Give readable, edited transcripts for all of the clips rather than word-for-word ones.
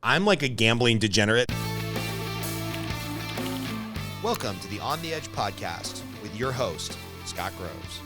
I'm like a gambling degenerate. Welcome to the On the Edge podcast with your host, Scott Groves.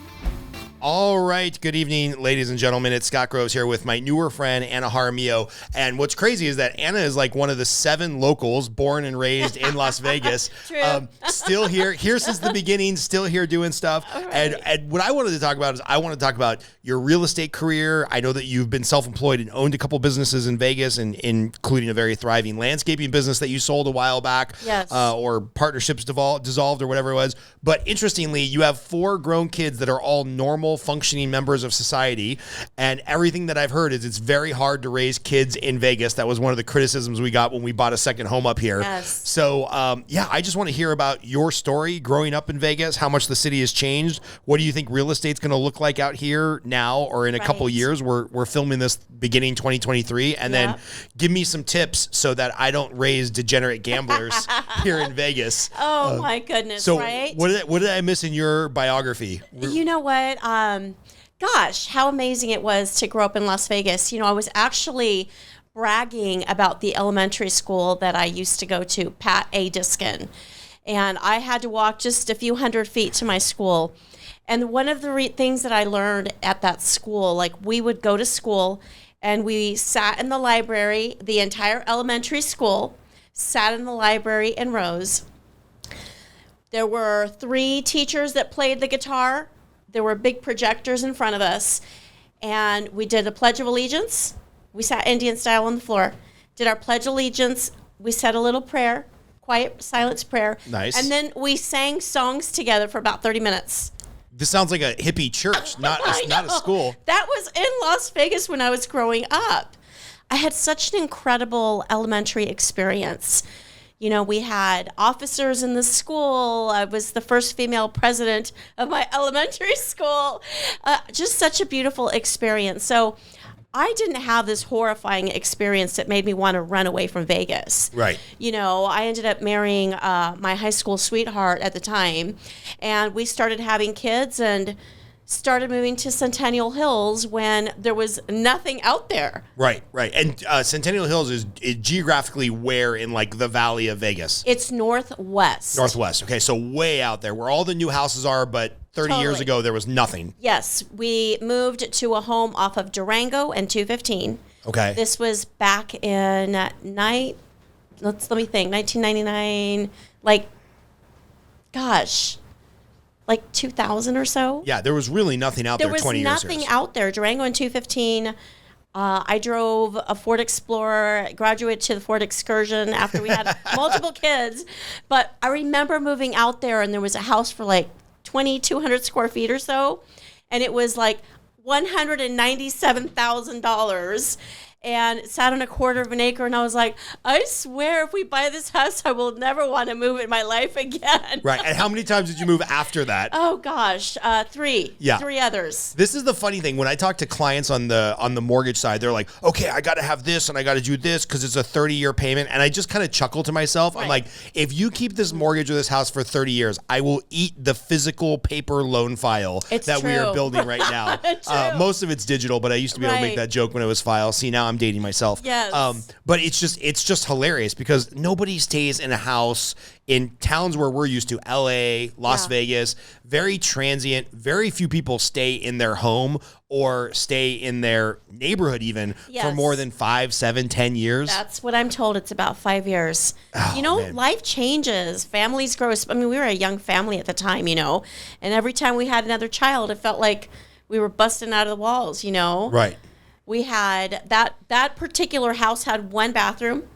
All right. Good evening, ladies and gentlemen. It's Scott Groves here with my newer friend, Ana Jaramillo. And what's crazy is that Ana is like one of the 7 locals born and raised in Las Vegas. True. Still here since the beginning, still here doing stuff. Right. And what I wanted to talk about is I want to talk about your real estate career. I know that you've been self-employed and owned a couple businesses in Vegas, and including a very thriving landscaping business that you sold a while back. Yes. Or partnerships dissolved or whatever it was. But interestingly, you have 4 grown kids that are all normal, functioning members of society, and everything that I've heard is it's very hard to raise kids in Vegas. That was one of the criticisms we got when we bought a second home up here. Yes. So I just want to hear about your story growing up in Vegas, how much the city has changed. What do you think real estate's going to look like out here now or in a couple years? We're filming this beginning 2023, and then give me some tips so that I don't raise degenerate gamblers here in Vegas. Oh my goodness, so right? What did I miss in your biography? You know what? Gosh, how amazing it was to grow up in Las Vegas. You know, I was actually bragging about the elementary school that I used to go to, Pat A. Diskin. And I had to walk just a few hundred feet to my school. And one of the things that I learned at that school, like we would go to school and we sat in the library, the entire elementary school sat in the library in rows. There were 3 teachers that played the guitar. There were big projectors in front of us, and we did a Pledge of Allegiance. We sat Indian style on the floor, did our Pledge of Allegiance. We said a little prayer, quiet silence prayer. Nice. And then we sang songs together for about 30 minutes. This sounds like a hippie church, not a school. That was in Las Vegas when I was growing up. I had such an incredible elementary experience. You know, we had officers in the school. I was the first female president of my elementary school. Just such a beautiful experience. So I didn't have this horrifying experience that made me want to run away from Vegas. Right. You know, I ended up marrying my high school sweetheart at the time, and we started having kids and started moving to Centennial Hills when there was nothing out there. Right. And Centennial Hills is geographically where in like the valley of Vegas? It's northwest. Northwest. Okay, so way out there where all the new houses are, but 30 years ago there was nothing. Yes, we moved to a home off of Durango and 215. Okay. This was back in 1999, like 2000 or so. Yeah, there was really nothing out there 20 years ago. There was nothing out there. Durango and 215. I drove a Ford Explorer, graduated to the Ford Excursion after we had multiple kids. But I remember moving out there, and there was a house for like 2,200 square feet or so. And it was like $197,000. And it sat on a quarter of an acre, and I was like, I swear if we buy this house, I will never want to move in my life again. Right. And how many times did you move after that? Oh, gosh. 3. Yeah. 3 others. This is the funny thing. When I talk to clients on the mortgage side, they're like, okay, I got to have this and I got to do this because it's a 30-year payment. And I just kind of chuckle to myself. Right. I'm like, if you keep this mortgage or this house for 30 years, I will eat the physical paper loan file we are building right now. Most of it's digital, but I used to be able to make that joke when it was file. See, now I'm dating myself. Yes. But it's just hilarious because nobody stays in a house in towns where we're used to, LA, Las Vegas, very transient. Very few people stay in their home or stay in their neighborhood even for more than 5, 7, 10 years. That's what I'm told. It's about 5 years. Oh, life changes. Families grow. I mean, we were a young family at the time, and every time we had another child, it felt like we were busting out of the walls, Right. We had that particular house had 1 bathroom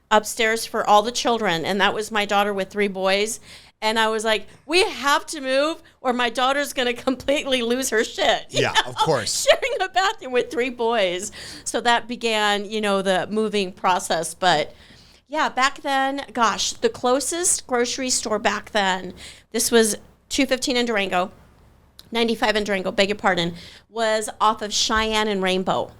upstairs for all the children, and that was my daughter with 3 boys. And I was like, we have to move or my daughter's going to completely lose her shit. Yeah, of course. Sharing a bathroom with 3 boys. So that began, the moving process. But yeah, back then, gosh, the closest grocery store back then, this was 215 in Durango. 95 in Durango, beg your pardon, was off of Cheyenne and Rainbow.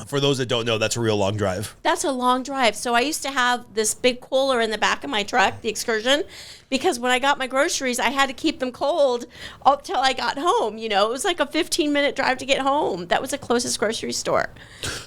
For those that don't know, that's a real long drive. That's a long drive. So I used to have this big cooler in the back of my truck, the Excursion, because when I got my groceries, I had to keep them cold up till I got home. You know, it was like a 15-minute drive to get home. That was the closest grocery store.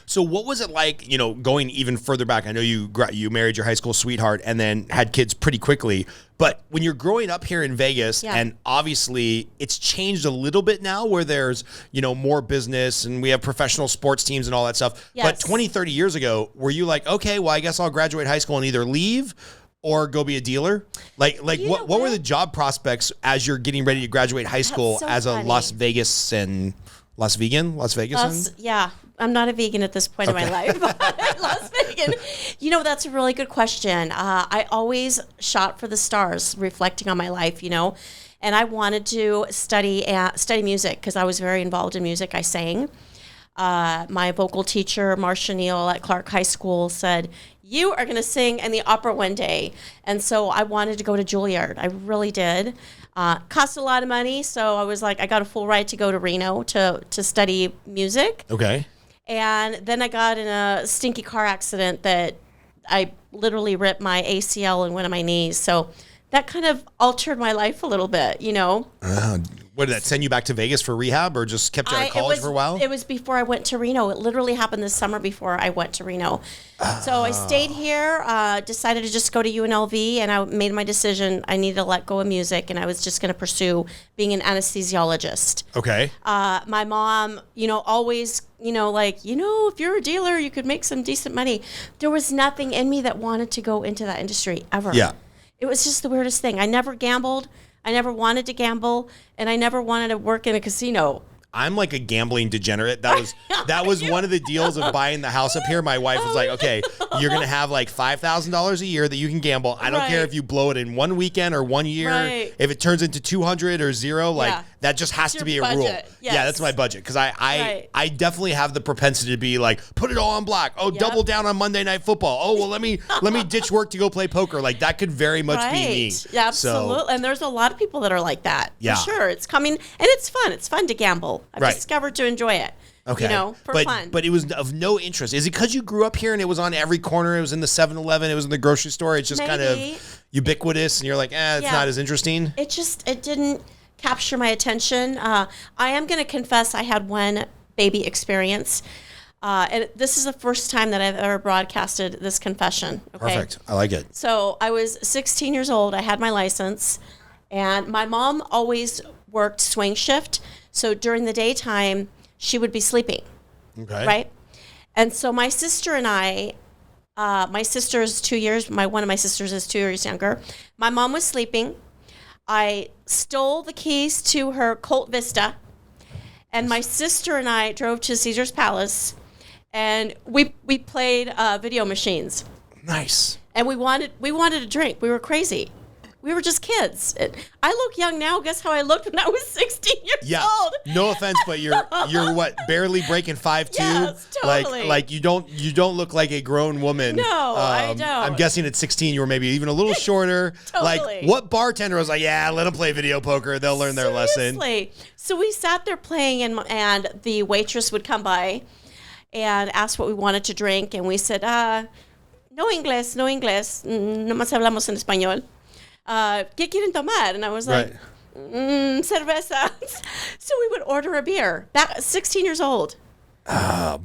So what was it like, you know, going even further back? I know you married your high school sweetheart and then had kids pretty quickly. But when you're growing up here in Vegas, and obviously it's changed a little bit now where there's, you know, more business and we have professional sports teams and all that stuff. Yes. But 20, 30 years ago, were you like, okay, well, I guess I'll graduate high school and either leave or go be a dealer? Like what were the job prospects as you're getting ready to graduate high school as a Las Vegas? Yeah. I'm not a vegan at this point in my life. Las Vegas. You know, that's a really good question. I always shot for the stars, reflecting on my life, you know, and I wanted to study music because I was very involved in music. I sang. My vocal teacher, Marcia Neal at Clark High School, said, "You are going to sing in the opera one day." And so I wanted to go to Juilliard. I really did. Cost a lot of money, so I was like, I got a full ride to go to Reno to study music. Okay. And then I got in a stinky car accident that I literally ripped my ACL in one of my knees. So that kind of altered my life a little bit, you know. What, did that send you back to Vegas for rehab or just kept you out of college for a while? It was before I went to Reno. It literally happened this summer before I went to Reno. So I stayed here, decided to just go to UNLV, and I made my decision. I needed to let go of music, and I was just going to pursue being an anesthesiologist. Okay. My mom, you know, always, you know, like, you know, if you're a dealer, you could make some decent money. There was nothing in me that wanted to go into that industry ever. Yeah. It was just the weirdest thing. I never gambled. I never wanted to gamble, and I never wanted to work in a casino. I'm like a gambling degenerate. That was one of the deals of buying the house up here. My wife was like, okay, you're going to have like $5,000 a year that you can gamble. I don't care if you blow it in one weekend or 1 year. Right. If it turns into 200 or zero, like that just has to be a budget. rule. Yes. Yeah, that's my budget. Because I definitely have the propensity to be like, put it all on black. Oh, double down on Monday Night Football. Oh, well, let me ditch work to go play poker. Like that could very much be me. Yeah, absolutely. So, and there's a lot of people that are like that. Yeah. For sure. It's coming, and it's fun. It's fun to gamble. I've discovered to enjoy it. Okay. You know, for fun. But it was of no interest. Is it because you grew up here and it was on every corner? It was in the 7-Eleven. It was in the grocery store. It's just kind of ubiquitous and you're like, it's not as interesting. It didn't capture my attention. I am going to confess I had one baby experience. And this is the first time that I've ever broadcasted this confession. Okay? Perfect. I like it. So I was 16 years old. I had my license. And my mom always worked swing shift. So during the daytime, she would be sleeping. Okay. Right? And so my sister and I, my sister is 2 years, one of my sisters is 2 years younger. My mom was sleeping. I stole the keys to her Colt Vista. And my sister and I drove to Caesar's Palace. And we played video machines. Nice. And we wanted a drink. We were crazy. We were just kids. I look young now. Guess how I looked when I was 16 years old? No offense, but you're what, barely breaking 5'2"? Yes, totally. Like you don't look like a grown woman. No, I don't. I'm guessing at 16 you were maybe even a little shorter. Totally. Like what bartender was like, yeah, let them play video poker. They'll learn their lesson. So we sat there playing, and the waitress would come by and ask what we wanted to drink, and we said, no inglés, nomás hablamos en español. ¿Qué quieren tomar? And I was like, cerveza. So we would order a beer. Back 16 years old.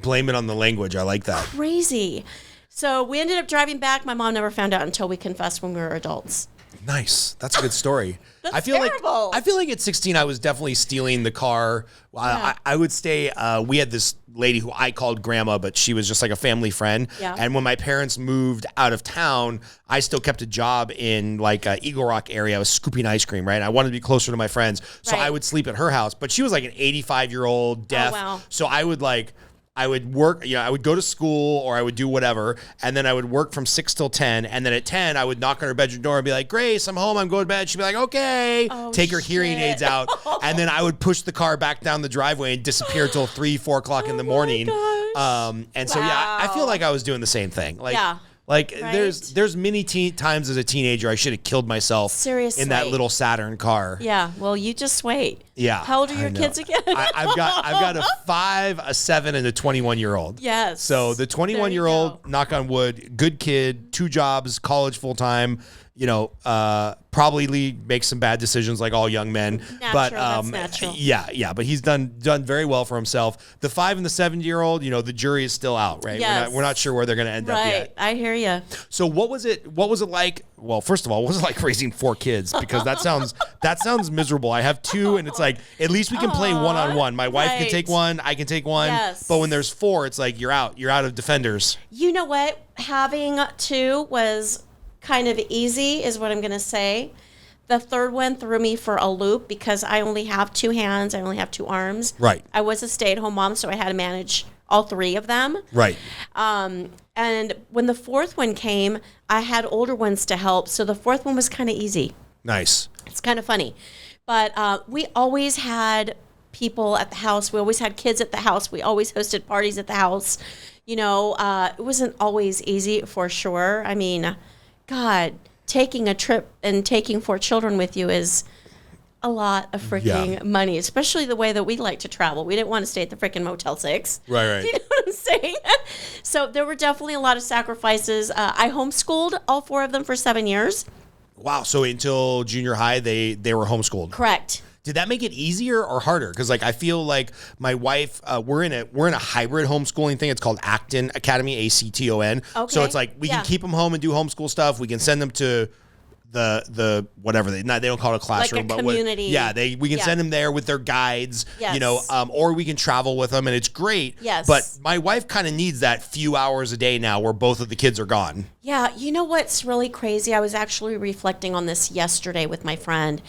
Blame it on the language. I like that. Crazy. So we ended up driving back. My mom never found out until we confessed when we were adults. Nice. That's a good story. That's terrible. I feel like at 16 I was definitely stealing the car. I would say we had this lady who I called grandma, but she was just like a family friend. Yeah. And when my parents moved out of town, I still kept a job in like Eagle Rock area. I was scooping ice cream, right? And I wanted to be closer to my friends. So I would sleep at her house, but she was like an 85-year-old deaf. Oh, wow. So I would work, I would go to school or I would do whatever. And then I would work from 6 till 10. And then at 10, I would knock on her bedroom door and be like, Grace, I'm home. I'm going to bed. She'd be like, okay. Take her hearing aids out. And then I would push the car back down the driveway and disappear till 3, 4 o'clock in the morning. And so, I feel like I was doing the same thing. Like Like Right? there's many times as a teenager I should have killed myself Seriously. in that little Saturn car. Yeah. Well, you just wait. Yeah. How old are I your know. kids again? I've got a 5, a 7, and a 21-year-old. Yes. So the 21-year-old, knock on wood, good kid, 2 jobs, college full time. You know, probably makes some bad decisions like all young men. Natural, that's natural. Yeah. But he's done very well for himself. The 5 and the 7-year-old, you know, the jury is still out, right? Yes. We're not sure where they're going to end up Right. yet. I hear you. So what was it like? Well, first of all, what was it like raising 4 kids? Because that sounds miserable. I have 2, and it's like at least we can play one-on-one. My wife can Right. take one, I can take one. Yes. But when there's 4, it's like you're out of defenders. You know what? Having 2 was kind of easy, is what I'm going to say. The 3rd one threw me for a loop because I only have 2 hands. I only have 2 arms. Right. I was a stay-at-home mom, so I had to manage all 3 of them. Right. And when the 4th one came, I had older ones to help, so the 4th one was kind of easy. Nice. It's kind of funny. But we always had people at the house. We always had kids at the house. We always hosted parties at the house. You know, it wasn't always easy, for sure. I mean, God, taking a trip and taking 4 children with you is a lot of freaking money, especially the way that we like to travel. We didn't want to stay at the freaking Motel 6. Right. You know what I'm saying? So there were definitely a lot of sacrifices. I homeschooled all 4 of them for 7 years. Wow. So until junior high, they were homeschooled. Correct. Did that make it easier or harder? Because like I feel like my wife, we're in a hybrid homeschooling thing. It's called Acton Academy, ACTON. Okay. So it's like we can keep them home and do homeschool stuff. We can send them to the whatever they don't call it a classroom, like a but community. we can send them there with their guides. Yes. You know, or we can travel with them, and it's great. Yes. But my wife kind of needs that few hours a day now where both of the kids are gone. Yeah, you know what's really crazy? I was actually reflecting on this yesterday with my friend,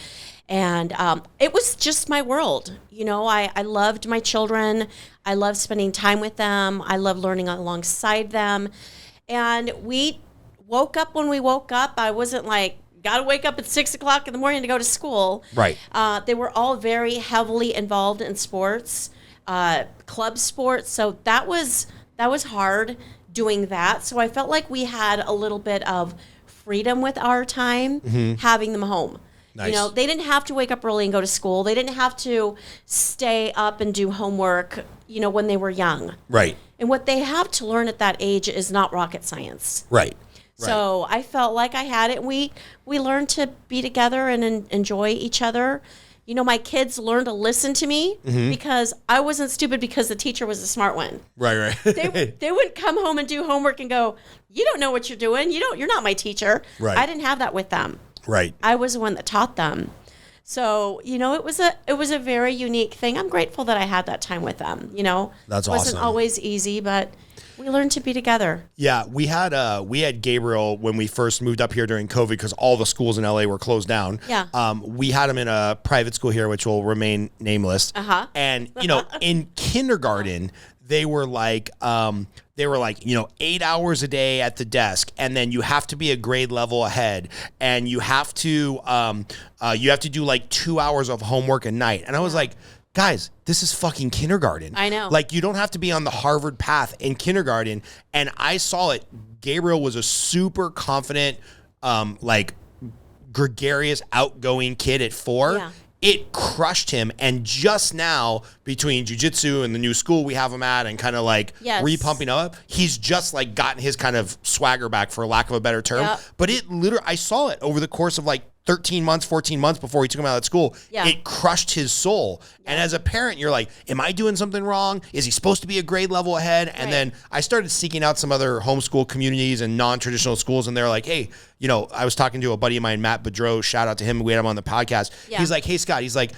and it was just my world. You know, I loved my children. I loved spending time with them. I loved learning alongside them. And we woke up when we woke up. I wasn't like, got to wake up at 6 o'clock in the morning to go to school. Right. They were all very heavily involved in sports, club sports. So that was hard doing that. So I felt like we had a little bit of freedom with our time having them home. Nice. You know, they didn't have to wake up early and go to school. They didn't have to stay up and do homework, you know, when they were young. Right. And what they have to learn at that age is not rocket science. Right. So I felt like I had it. We learned to be together and enjoy each other. You know, my kids learned to listen to me because I wasn't stupid because the teacher was the smart one. Right. They wouldn't come home and do homework and go, "You don't know what you're doing. You're not my teacher." Right. I didn't have that with them. Right. I was the one that taught them. So, you know, it was a very unique thing. I'm grateful that I had that time with them, you know. That's It wasn't awesome. always easy, but we learned to be together. Yeah, we had Gabriel when we first moved up here during COVID because all the schools in LA were closed down. Yeah. We had him in a private school here, which will remain nameless. Uh-huh. And you know, in kindergarten, they were like, 8 hours a day at the desk, and then you have to be a grade level ahead, and you have to do like 2 hours of homework a night. And I was like, guys, this is fucking kindergarten. I know. Like, you don't have to be on the Harvard path in kindergarten. And I saw it. Gabriel was a super confident, gregarious, outgoing kid at 4. Yeah. It crushed him. And just now, between jiu-jitsu and the new school we have him at and kind of like repumping up, he's just like gotten his kind of swagger back, for lack of a better term. Yep. But it literally, I saw it over the course of like 13 months, 14 months before we took him out of school. Yeah. It crushed his soul. And as a parent, you're like, am I doing something wrong? Is he supposed to be a grade level ahead? And Right. then I started seeking out some other homeschool communities and non-traditional schools. And they're like, hey, you know, I was talking to a buddy of mine, Matt Boudreau, shout out to him. We had him on the podcast. Yeah. He's like, hey, Scott, he's like,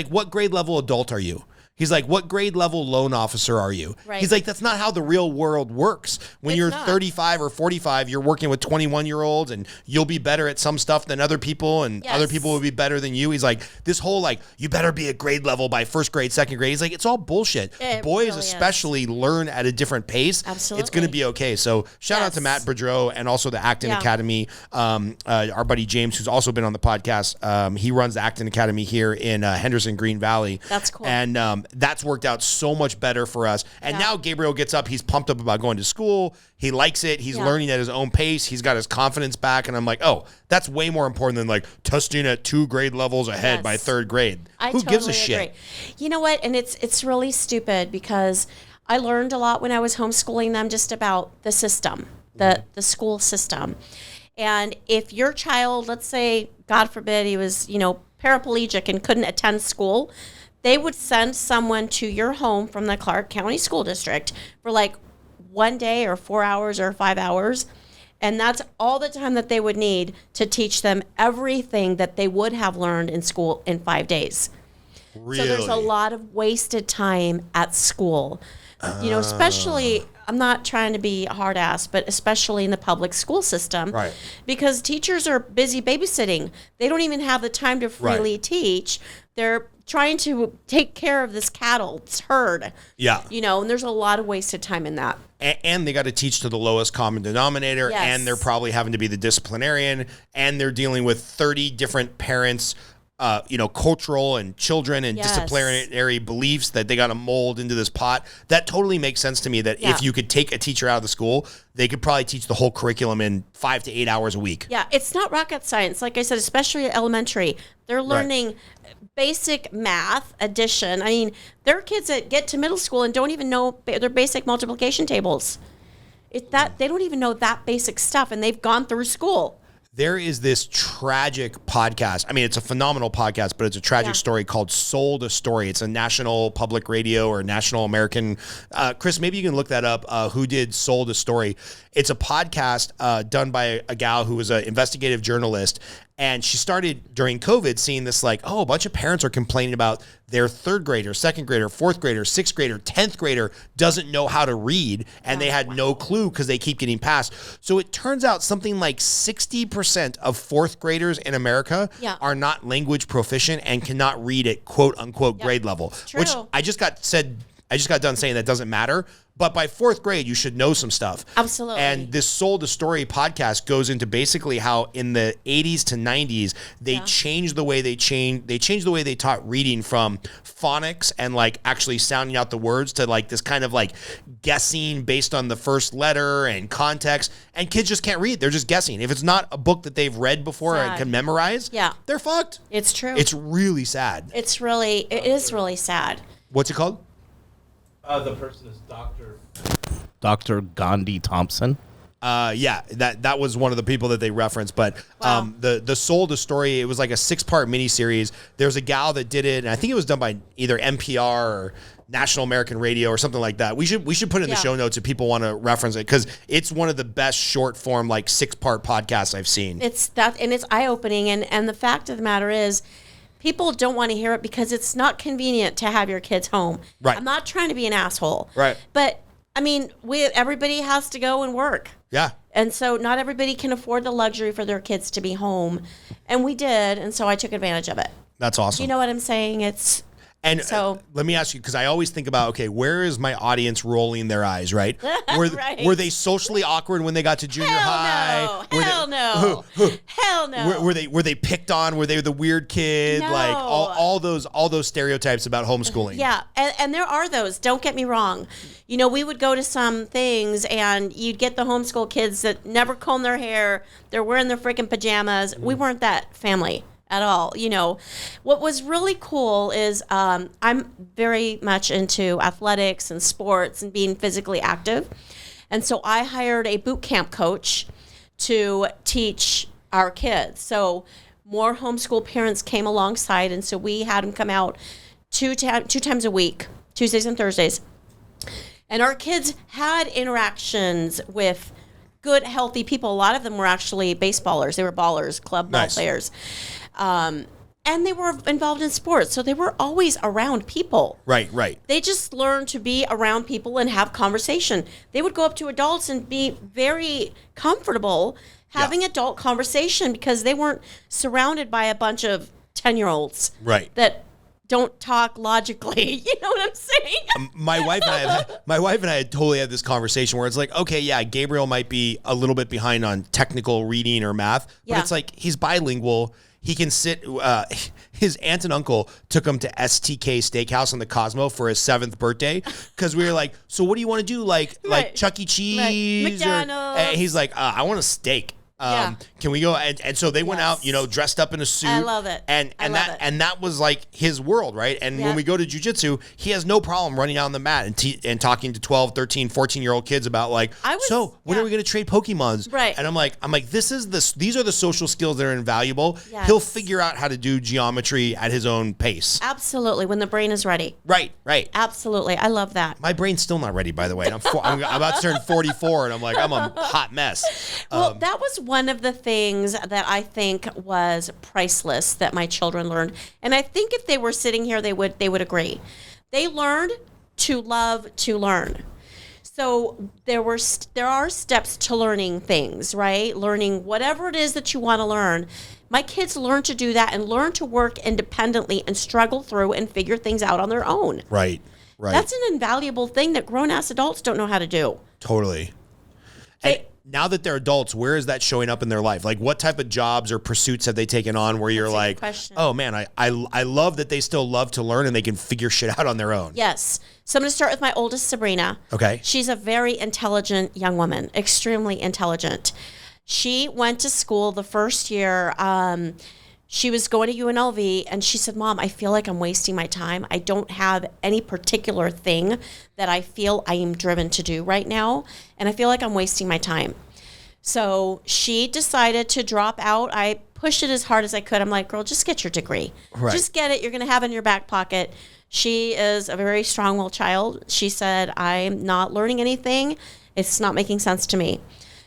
what grade level adult are you? He's like, what grade level loan officer are you? Right. He's like, that's not how the real world works. When It's you're not. 35 or 45, you're working with 21-year-olds and you'll be better at some stuff than other people and Yes. other people will be better than you. He's like, this whole like, you better be at grade level by first grade, second grade. He's like, it's all bullshit. It Boys really is. especially learn at a different pace. Absolutely. It's going to be okay. So shout out to Yes. Matt Boudreau and also the Acton Yeah. Academy. Our buddy James, who's also been on the podcast, he runs the Acton Academy here in Henderson, Green Valley. That's cool. And That's worked out so much better for us. And now Gabriel gets up. He's pumped up about going to school. He likes it. He's learning at his own pace. He's got his confidence back. And I'm like, oh, that's way more important than like testing at 2 grade levels ahead by 3rd grade. Who gives a shit? You know what? And it's really stupid because I learned a lot when I was homeschooling them just about the system, the school system. And if your child, let's say, God forbid, he was, paraplegic and couldn't attend school, they would send someone to your home from the Clark County School District for like 1 day or 4 hours or 5 hours. And that's all the time that they would need to teach them everything that they would have learned in school in 5 days. Really? So there's a lot of wasted time at school. Especially, I'm not trying to be a hard ass, but especially in the public school system. Right. Because teachers are busy babysitting. They don't even have the time to freely teach. They're trying to take care of this cattle, this herd. Yeah. And there's a lot of wasted time in that. And they got to teach to the lowest common denominator. Yes. And they're probably having to be the disciplinarian. And they're dealing with 30 different parents, cultural and children and disciplinary beliefs that they got to mold into this pot. That totally makes sense to me that if you could take a teacher out of the school, they could probably teach the whole curriculum in 5 to 8 hours a week. Yeah, it's not rocket science. Like I said, especially elementary, they're learning basic math, addition. I mean, there are kids that get to middle school and don't even know their basic multiplication tables. They don't even know that basic stuff, and they've gone through school. There is this tragic podcast. I mean, it's a phenomenal podcast, but it's a tragic story called Sold a Story. It's a national public radio or national American. Chris, maybe you can look that up. Who did Sold a Story? It's a podcast done by a gal who was an investigative journalist. And she started during COVID seeing this a bunch of parents are complaining about their 3rd grader, 2nd grader, 4th grader, 6th grader, 10th grader doesn't know how to read. And they had no clue because they keep getting passed. So it turns out something like 60% of 4th graders in America are not language proficient and cannot read at quote unquote grade level, which I just got done saying that doesn't matter. But by 4th grade, you should know some stuff. Absolutely. And this Sold a Story podcast goes into basically how in the 80s to 90s, they changed the way they changed the way they taught reading from phonics and actually sounding out the words to this kind of guessing based on the first letter and context. And kids just can't read. They're just guessing. If it's not a book that they've read before and can memorize, they're fucked. It's true. It's really sad. It is really sad. What's it called? The person is Dr. Gandhi Thompson. That was one of the people that they referenced. But the Sold a Story, it was like a 6-part miniseries. There's a gal that did it, and I think it was done by either NPR or National American Radio or something like that. We should put it in the show notes if people want to reference it, because it's one of the best short form 6-part podcasts I've seen. It's eye-opening, and the fact of the matter is, people don't want to hear it because it's not convenient to have your kids home. Right. I'm not trying to be an asshole. Right. But I mean, everybody has to go and work. Yeah. And so not everybody can afford the luxury for their kids to be home. And we did, and so I took advantage of it. That's awesome. You know what I'm saying? And let me ask you, because I always think about, where is my audience rolling their eyes, right? Were they socially awkward when they got to junior high? Hell no. Were they picked on? Were they the weird kid? No. All those stereotypes about homeschooling. Yeah, and there are those. Don't get me wrong. We would go to some things and you'd get the homeschool kids that never comb their hair. They're wearing their freaking pajamas. We weren't that family at all. What was really cool is I'm very much into athletics and sports and being physically active. And so I hired a boot camp coach to teach our kids. So more homeschool parents came alongside, and so we had them come out two times a week, Tuesdays and Thursdays. And our kids had interactions with good, healthy people. A lot of them were actually baseballers. They were ballers, club ball players. And they were involved in sports, so they were always around people. Right. They just learned to be around people and have conversation. They would go up to adults and be very comfortable having adult conversation because they weren't surrounded by a bunch of 10-year-olds that don't talk logically. You know what I'm saying? My wife and I had totally had this conversation where it's Gabriel might be a little bit behind on technical reading or math, but it's he's bilingual. he can sit. His aunt and uncle took him to STK Steakhouse on the Cosmo for his 7th birthday because we were like, so what do you want to do? Like Chuck E. Cheese? McDonald's. And he's like, I want a steak. Can we go? And so they went out, dressed up in a suit. I love it. And that was like his world, right? And when we go to jiu-jitsu, he has no problem running out on the mat and talking to 12, 13, 14-year-old kids about like, when are we going to trade Pokemons? Right. And I'm like, these are the social skills that are invaluable. Yes. He'll figure out how to do geometry at his own pace. Absolutely. When the brain is ready. Right. Absolutely. I love that. My brain's still not ready, by the way. And I'm about to turn 44 and I'm like, I'm a hot mess. Well, that was one of the things that I think was priceless that my children learned. And I think if they were sitting here, they would agree. They learned to love to learn. So there are steps to learning things, right? Learning whatever it is that you want to learn. My kids learn to do that and learn to work independently and struggle through and figure things out on their own. Right. That's an invaluable thing that grown-ass adults don't know how to do. Totally. And now that they're adults, where is that showing up in their life? Like, what type of jobs or pursuits have they taken on where you're like, oh, man, I love that they still love to learn and they can figure shit out on their own? Yes. So I'm going to start with my oldest, Sabrina. Okay. She's a very intelligent young woman, extremely intelligent. She went to school the first year. She was going to UNLV, and she said, Mom, I feel like I'm wasting my time. I don't have any particular thing that I feel I am driven to do right now, and I feel like I'm wasting my time. So she decided to drop out. I pushed it as hard as I could. I'm like, girl, just get your degree. Right. Just get it. You're going to have it in your back pocket. She is a very strong-willed child. She said, I'm not learning anything. It's not making sense to me.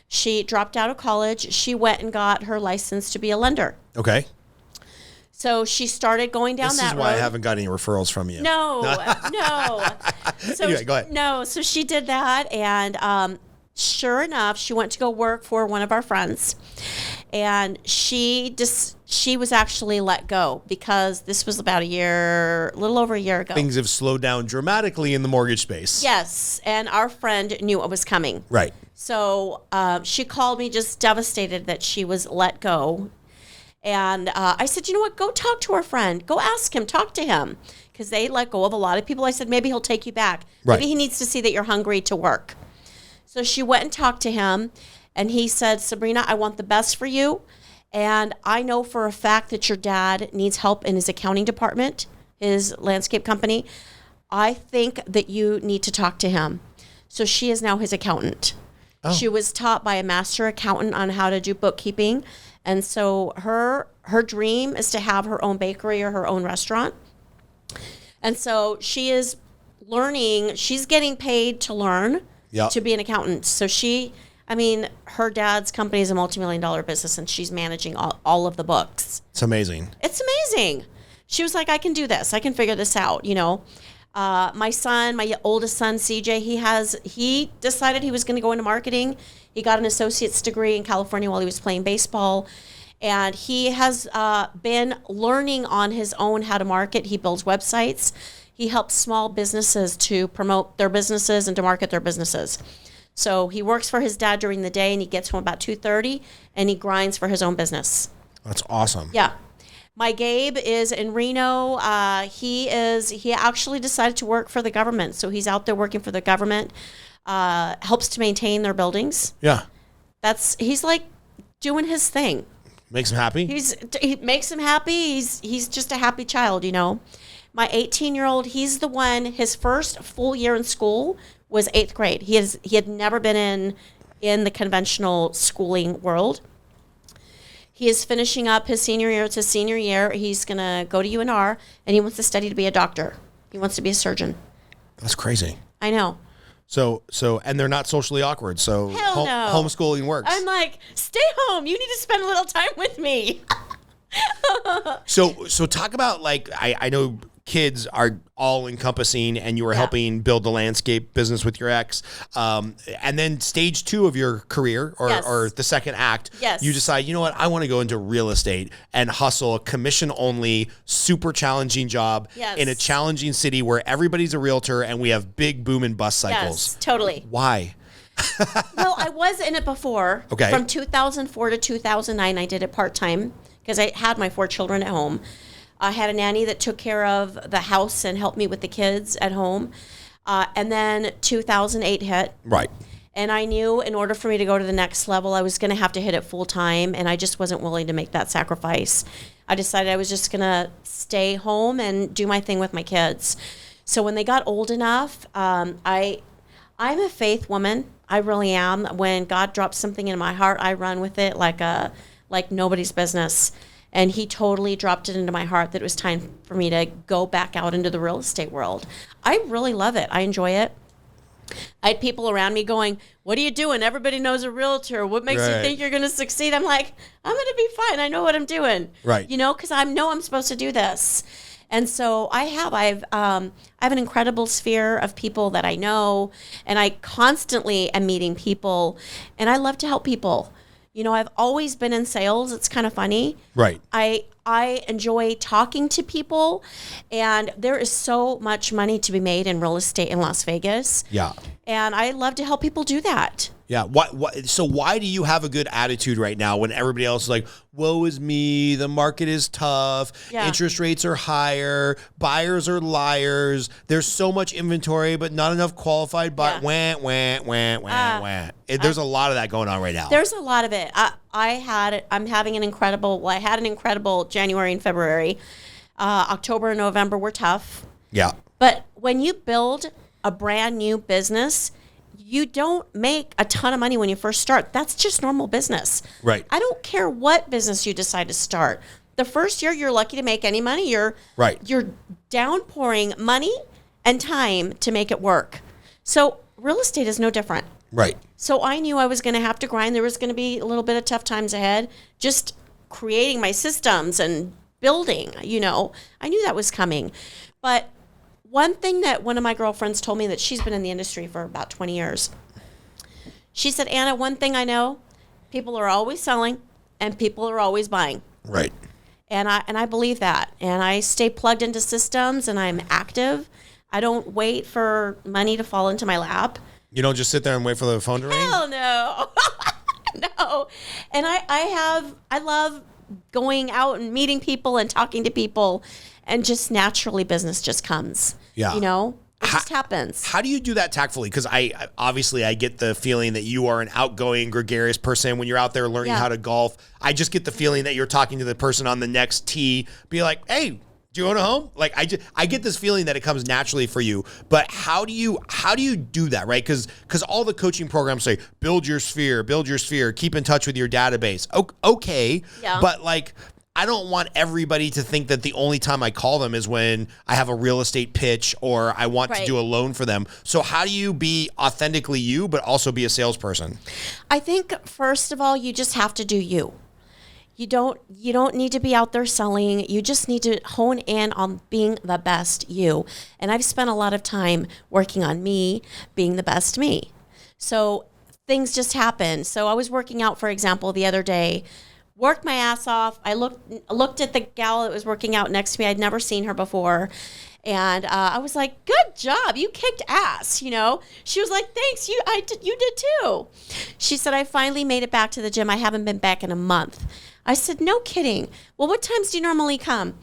She dropped out of college. She went and got her license to be a lender. Okay. So she started going down that road. This is why I haven't got any referrals from you. No. So, anyway, go ahead. No, so she did that, and sure enough, she went to go work for one of our friends, and she was actually let go because this was about a little over a year ago. Things have slowed down dramatically in the mortgage space. Yes, and our friend knew it was coming. Right. So she called me just devastated that she was let go. And I said, you know what, go talk to her friend. Go ask him, talk to him. Because they let go of a lot of people. I said, maybe he'll take you back. Right. Maybe he needs to see that you're hungry to work. So she went and talked to him. And he said, Sabrina, I want the best for you. And I know for a fact that your dad needs help in his accounting department, his landscape company. I think that you need to talk to him. So she is now his accountant. Oh. She was taught by a master accountant on how to do bookkeeping. And so her dream is to have her own bakery or her own restaurant. And so she is learning, she's getting paid to learn to be an accountant. So her dad's company is a multi-million-dollar business, and she's managing all of the books. It's amazing. It's amazing. She was like, I can do this. I can figure this out, my oldest son, CJ, he decided he was going to go into marketing. He got an associate's degree in California while he was playing baseball. And he has been learning on his own how to market. He builds websites. He helps small businesses to promote their businesses and to market their businesses. So he works for his dad during the day, and he gets home about 2:30, and he grinds for his own business. That's awesome. Yeah. My Gabe is in Reno. He actually decided to work for the government. So he's out there working for the government, helps to maintain their buildings. Yeah. He's like doing his thing. Makes him happy? He makes him happy. He's just a happy child, My 18-year-old, he's the one, his first full year in school was 8th grade. He had never been in the conventional schooling world. He is finishing up his senior year. It's his senior year. He's going to go to UNR, and he wants to study to be a doctor. He wants to be a surgeon. That's crazy. I know. So, and they're not socially awkward. So Hell no. Homeschooling works. I'm like, stay home. You need to spend a little time with me. So talk about, like, I know kids are all encompassing, and you were helping build the landscape business with your ex. And then stage 2 of your career, or the second act, you decide, you know what, I want to go into real estate and hustle a commission only, super challenging job in a challenging city where everybody's a realtor and we have big boom and bust cycles. Yes, totally. Why? Well, I was in it before. Okay. From 2004 to 2009, I did it part-time because I had my 4 children at home. I had a nanny that took care of the house and helped me with the kids at home. And then 2008 hit. Right. And I knew in order for me to go to the next level, I was going to have to hit it full time. And I just wasn't willing to make that sacrifice. I decided I was just going to stay home and do my thing with my kids. So when they got old enough, I'm a faith woman. I really am. When God drops something in my heart, I run with it like nobody's business. And he totally dropped it into my heart that it was time for me to go back out into the real estate world. I really love it. I enjoy it. I had people around me going, what are you doing? Everybody knows a realtor. What makes you think you're going to succeed? I'm like, I'm going to be fine. I know what I'm doing. Right. You know, because I know I'm supposed to do this. And so I have an incredible sphere of people that I know, and I constantly am meeting people, and I love to help people. You know, I've always been in sales. It's kind of funny. Right. I enjoy talking to people, and there is so much money to be made in real estate in Las Vegas. Yeah. And I love to help people do that. Yeah. So why do you have a good attitude right now when everybody else is like, woe is me, the market is tough, interest rates are higher, buyers are liars, there's so much inventory, but not enough qualified buyers. There's a lot of that going on right now. There's a lot of it. I had an incredible January and February. October and November were tough. Yeah. But when you build a brand new business, you don't make a ton of money when you first start. That's just normal business. Right. I don't care what business you decide to start. The first year you're lucky to make any money. You're downpouring money and time to make it work. So real estate is no different. Right. So I knew I was going to have to grind. There was going to be a little bit of tough times ahead. Just creating my systems and building, you know, I knew that was coming. But one thing that one of my girlfriends told me, that she's been in the industry for about 20 years. She said, Anna, one thing I know, people are always selling and people are always buying. Right. And I believe that. And I stay plugged into systems and I'm active. I don't wait for money to fall into my lap. You don't just sit there and wait for the phone to ring? Hell no. No. And I love going out and meeting people and talking to people, and just naturally business just comes. Yeah. You know, it just happens. How do you do that tactfully? Because I get the feeling that you are an outgoing, gregarious person when you're out there learning how to golf. I just get the feeling that you're talking to the person on the next tee, be like, hey, do you own a home? Like I get this feeling that it comes naturally for you. But how do you do that, right? Because all the coaching programs say build your sphere, keep in touch with your database. Okay, but like, I don't want everybody to think that the only time I call them is when I have a real estate pitch or I want to do a loan for them. So how do you be authentically you, but also be a salesperson? I think first of all, you just have to do you. You don't need to be out there selling. You just need to hone in on being the best you. And I've spent a lot of time working on me being the best me. So things just happen. So I was working out, for example, the other day, worked my ass off. I looked at the gal that was working out next to me. I'd never seen her before. And I was like, good job. You kicked ass, you know. She was like, thanks. You did too. She said, I finally made it back to the gym. I haven't been back in a month. I said, no kidding. Well, what times do you normally come?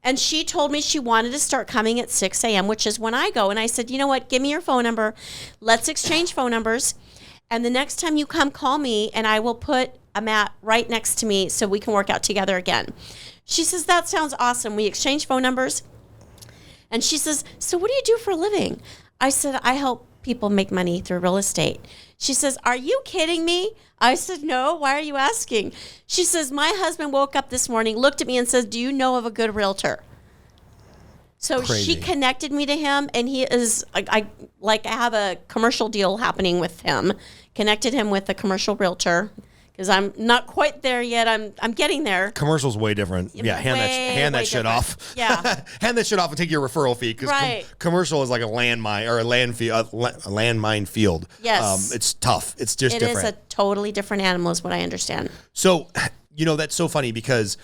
And she told me she wanted to start coming at 6 a.m., which is when I go. And I said, you know what? Give me your phone number. Let's exchange phone numbers. And the next time you come, call me, and I will put a mat right next to me so we can work out together again. She says, that sounds awesome. We exchange phone numbers. And she says, so what do you do for a living? I said, I help people make money through real estate. She says, are you kidding me? I said, no. Why are you asking? She says, my husband woke up this morning, looked at me and says, do you know of a good realtor? So she connected me to him, and he is, I have a commercial deal happening with him, connected him with a commercial realtor. Because I'm not quite there yet. I'm getting there. Commercial's way different. Yeah, hand that shit off. Yeah. Hand that shit off and take your referral fee. Because commercial is like a landmine or a landmine field. Yes. It's tough. It's just different. It is a totally different animal is what I understand. So, you know, that's so funny because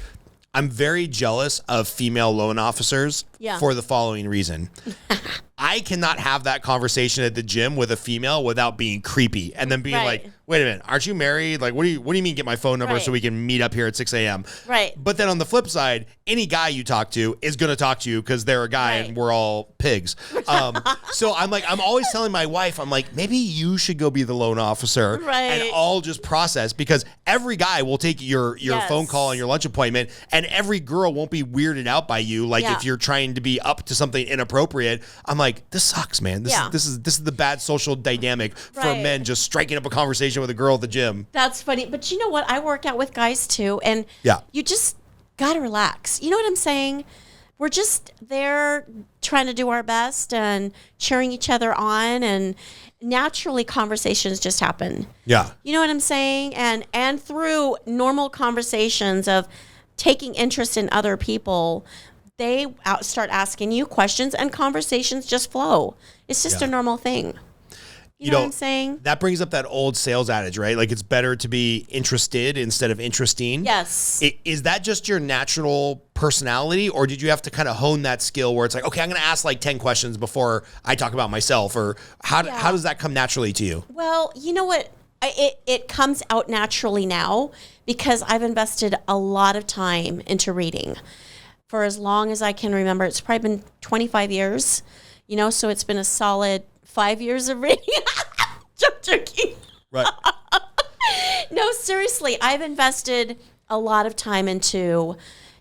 I'm very jealous of female loan officers for the following reason. I cannot have that conversation at the gym with a female without being creepy and then being like, wait a minute, aren't you married? Like, what do you mean get my phone number Right. so we can meet up here at 6 a.m.? Right. But then on the flip side, any guy you talk to is going to talk to you because they're a guy Right. and we're all pigs. So I'm always telling my wife, I'm like, maybe you should go be the loan officer Right. and I'll just process, because every guy will take your Yes. phone call and your lunch appointment, and every girl won't be weirded out by you. Like Yeah. if you're trying to be up to something inappropriate, I'm like, this sucks, man. This Yeah. is the bad social dynamic for Right. men just striking up a conversation with a girl at the gym. That's funny. But you know what? I work out with guys too. And Yeah. you just got to relax. You know what I'm saying? We're just there trying to do our best and cheering each other on. And naturally, conversations just happen. Yeah. You know what I'm saying? And through normal conversations of taking interest in other people, they start asking you questions and conversations just flow. It's just Yeah. a normal thing. You know what I'm saying? That brings up that old sales adage, right? Like it's better to be interested instead of interesting. Yes. Is that just your natural personality, or did you have to kind of hone that skill where it's like, okay, I'm going to ask like 10 questions before I talk about myself, or how does that come naturally to you? Well, you know what? It comes out naturally now because I've invested a lot of time into reading for as long as I can remember. It's probably been 25 years, so it's been a solid 5 years of reading. I'm joking. Right. No, seriously, I've invested a lot of time into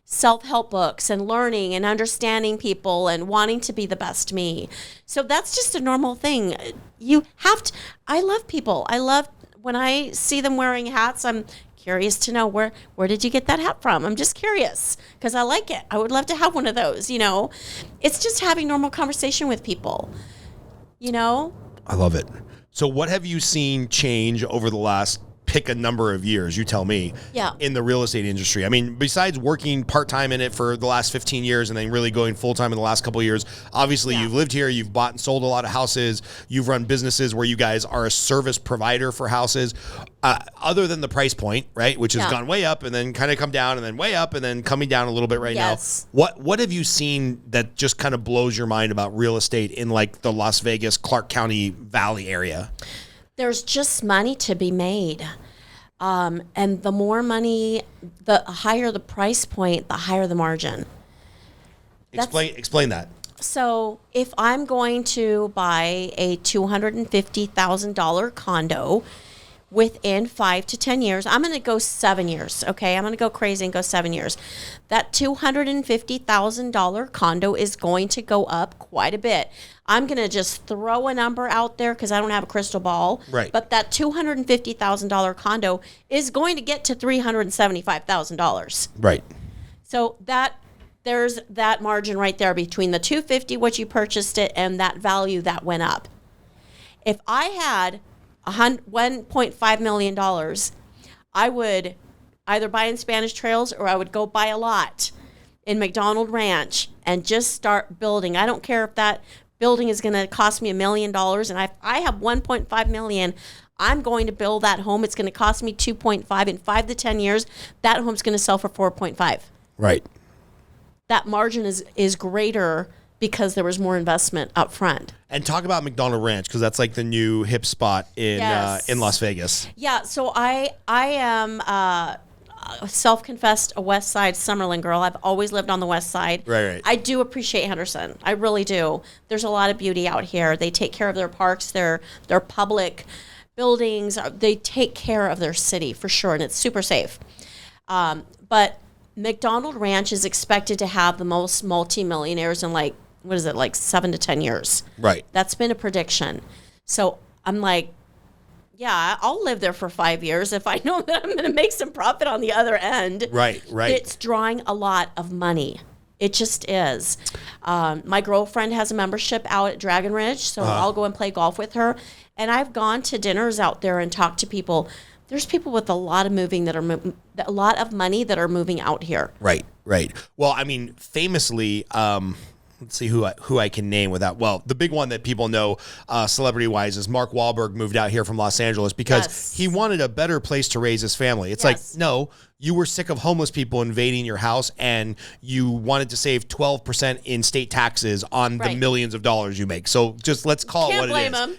self-help books and learning and understanding people and wanting to be the best me. So that's just a normal thing. You have to, I love people. I love when I see them wearing hats, I'm curious to know where did you get that hat from? I'm just curious because I like it. I would love to have one of those, It's just having normal conversation with people, I love it. So what have you seen change over the last, pick a number of years, you tell me, Yeah. in the real estate industry? I mean, besides working part-time in it for the last 15 years and then really going full-time in the last couple of years, obviously Yeah. you've lived here, you've bought and sold a lot of houses, you've run businesses where you guys are a service provider for houses. Other than the price point, right, which has Yeah. gone way up and then kind of come down and then way up and then coming down a little bit right Yes. now. What have you seen that just kind of blows your mind about real estate in like the Las Vegas, Clark County Valley area? There's just money to be made. And the more money, the higher the price point, the higher the margin. Explain that. So if I'm going to buy a $250,000 condo within 5 to 10 years, I'm going to go 7 years, okay? I'm going to go crazy and go 7 years. That $250,000 condo is going to go up quite a bit. I'm going to just throw a number out there because I don't have a crystal ball. Right. But that $250,000 condo is going to get to $375,000. Right. So there's that margin right there between the 250, what you purchased it, and that value that went up. If I had $1.5 million, I would either buy in Spanish Trails or I would go buy a lot in McDonald Ranch and just start building. I don't care if that building is going to cost me $1 million, and I have $1.5 million. I'm going to build that home. It's going to cost me 2.5 in 5 to 10 years. That home's going to sell for 4.5. Right. That margin is greater because there was more investment up front. And talk about McDonald Ranch, because that's like the new hip spot in Yes. in Las Vegas. Yeah, so I am self-confessed a West Side Summerlin girl. I've always lived on the West Side. Right. I do appreciate Henderson. I really do. There's a lot of beauty out here. They take care of their parks, their public buildings. They take care of their city for sure, and it's super safe. But McDonald Ranch is expected to have the most multimillionaires in like 7 to 10 years. Right. That's been a prediction. So I'm like, yeah, I'll live there for 5 years if I know that I'm going to make some profit on the other end. Right. It's drawing a lot of money. It just is. My girlfriend has a membership out at Dragon Ridge, so I'll go and play golf with her. And I've gone to dinners out there and talked to people. There's people with a lot of a lot of money that are moving out here. Right. Well, I mean, famously, let's see who I can name without. Well, the big one that people know, celebrity-wise, is Mark Wahlberg moved out here from Los Angeles because Yes. he wanted a better place to raise his family. It's Yes. like, no, you were sick of homeless people invading your house and you wanted to save 12% in state taxes on the millions of dollars you make. So just let's call it what it is.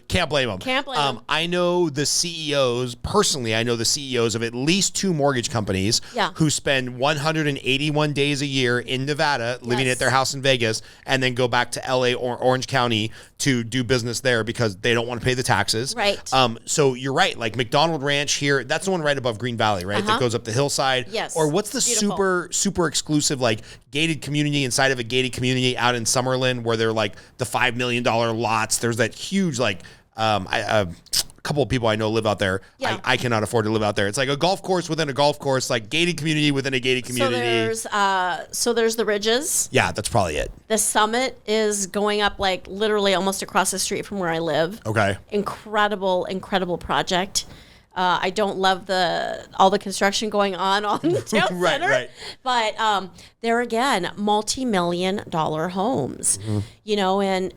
Can't blame them. Can't blame them. I know the CEOs, personally, I know the CEOs of at least 2 mortgage companies who spend 181 days a year in Nevada living at their house in Vegas and then go back to LA or Orange County to do business there because they don't want to pay the taxes. Right. So you're right. Like McDonald Ranch here, that's the one right above Green Valley, right? That goes up the hillside. Yes. Or what's the super exclusive, like gated community inside of a gated community out in Summerlin where they're like the $5 million lots. There's that huge, like, a couple of people I know live out there. Yeah. I cannot afford to live out there. It's like a golf course within a golf course, like gated community within a gated community. So there's the Ridges. Yeah, that's probably it. The Summit is going up like literally almost across the street from where I live. Okay. Incredible project. I don't love all the construction going on town center, right. But there again, multi-million-dollar homes, and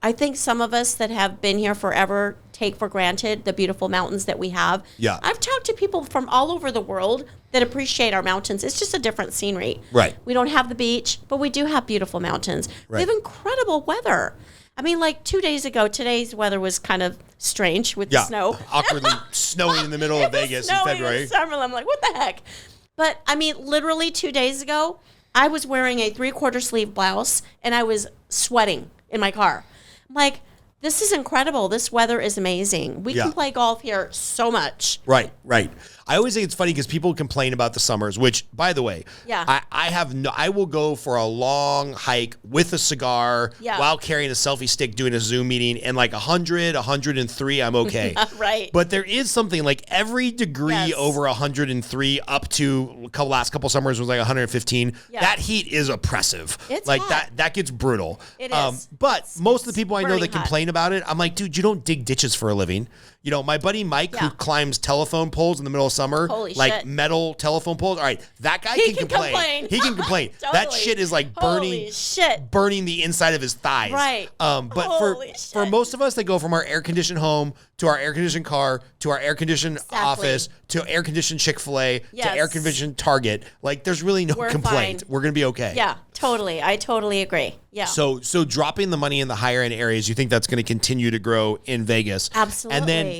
I think some of us that have been here forever take for granted the beautiful mountains that we have. Yeah. I've talked to people from all over the world that appreciate our mountains. It's just a different scenery. Right. We don't have the beach, but we do have beautiful mountains. Right. We have incredible weather. I mean, like 2 days ago, today's weather was kind of strange with the snow. Awkwardly snowing in the middle of Vegas in February. In summer. I'm like, what the heck? But I mean, literally 2 days ago, I was wearing a 3/4 sleeve blouse and I was sweating in my car. I'm like, this is incredible. This weather is amazing. We can play golf here so much. Right. I always think it's funny because people complain about the summers, which, by the way, I will go for a long hike with a cigar while carrying a selfie stick doing a Zoom meeting, and like 100, 103, I'm okay. Right. But there is something like every degree over 103 up to last couple summers was like 115. Yeah. That heat is oppressive. It's like hot. that gets brutal. It is. But most of the people I know burning that hot. complain about it, I'm like, dude, you don't dig ditches for a living. My buddy Mike, who climbs telephone poles in the middle of summer, Holy like shit. metal telephone poles. All right, that guy can complain. He can complain. That Totally. shit is like Holy shit. burning the inside of his thighs. Right. But Holy for shit. most of us that go from our air-conditioned home to our air-conditioned car to our air-conditioned office to air-conditioned Chick-fil-A to Yes. air-conditioned Target, like there's really no We're complaint. fine. We're gonna be okay. Yeah, totally. I totally agree. Yeah. So dropping the money in the higher end areas, you think that's going to continue to grow in Vegas? Absolutely. And then,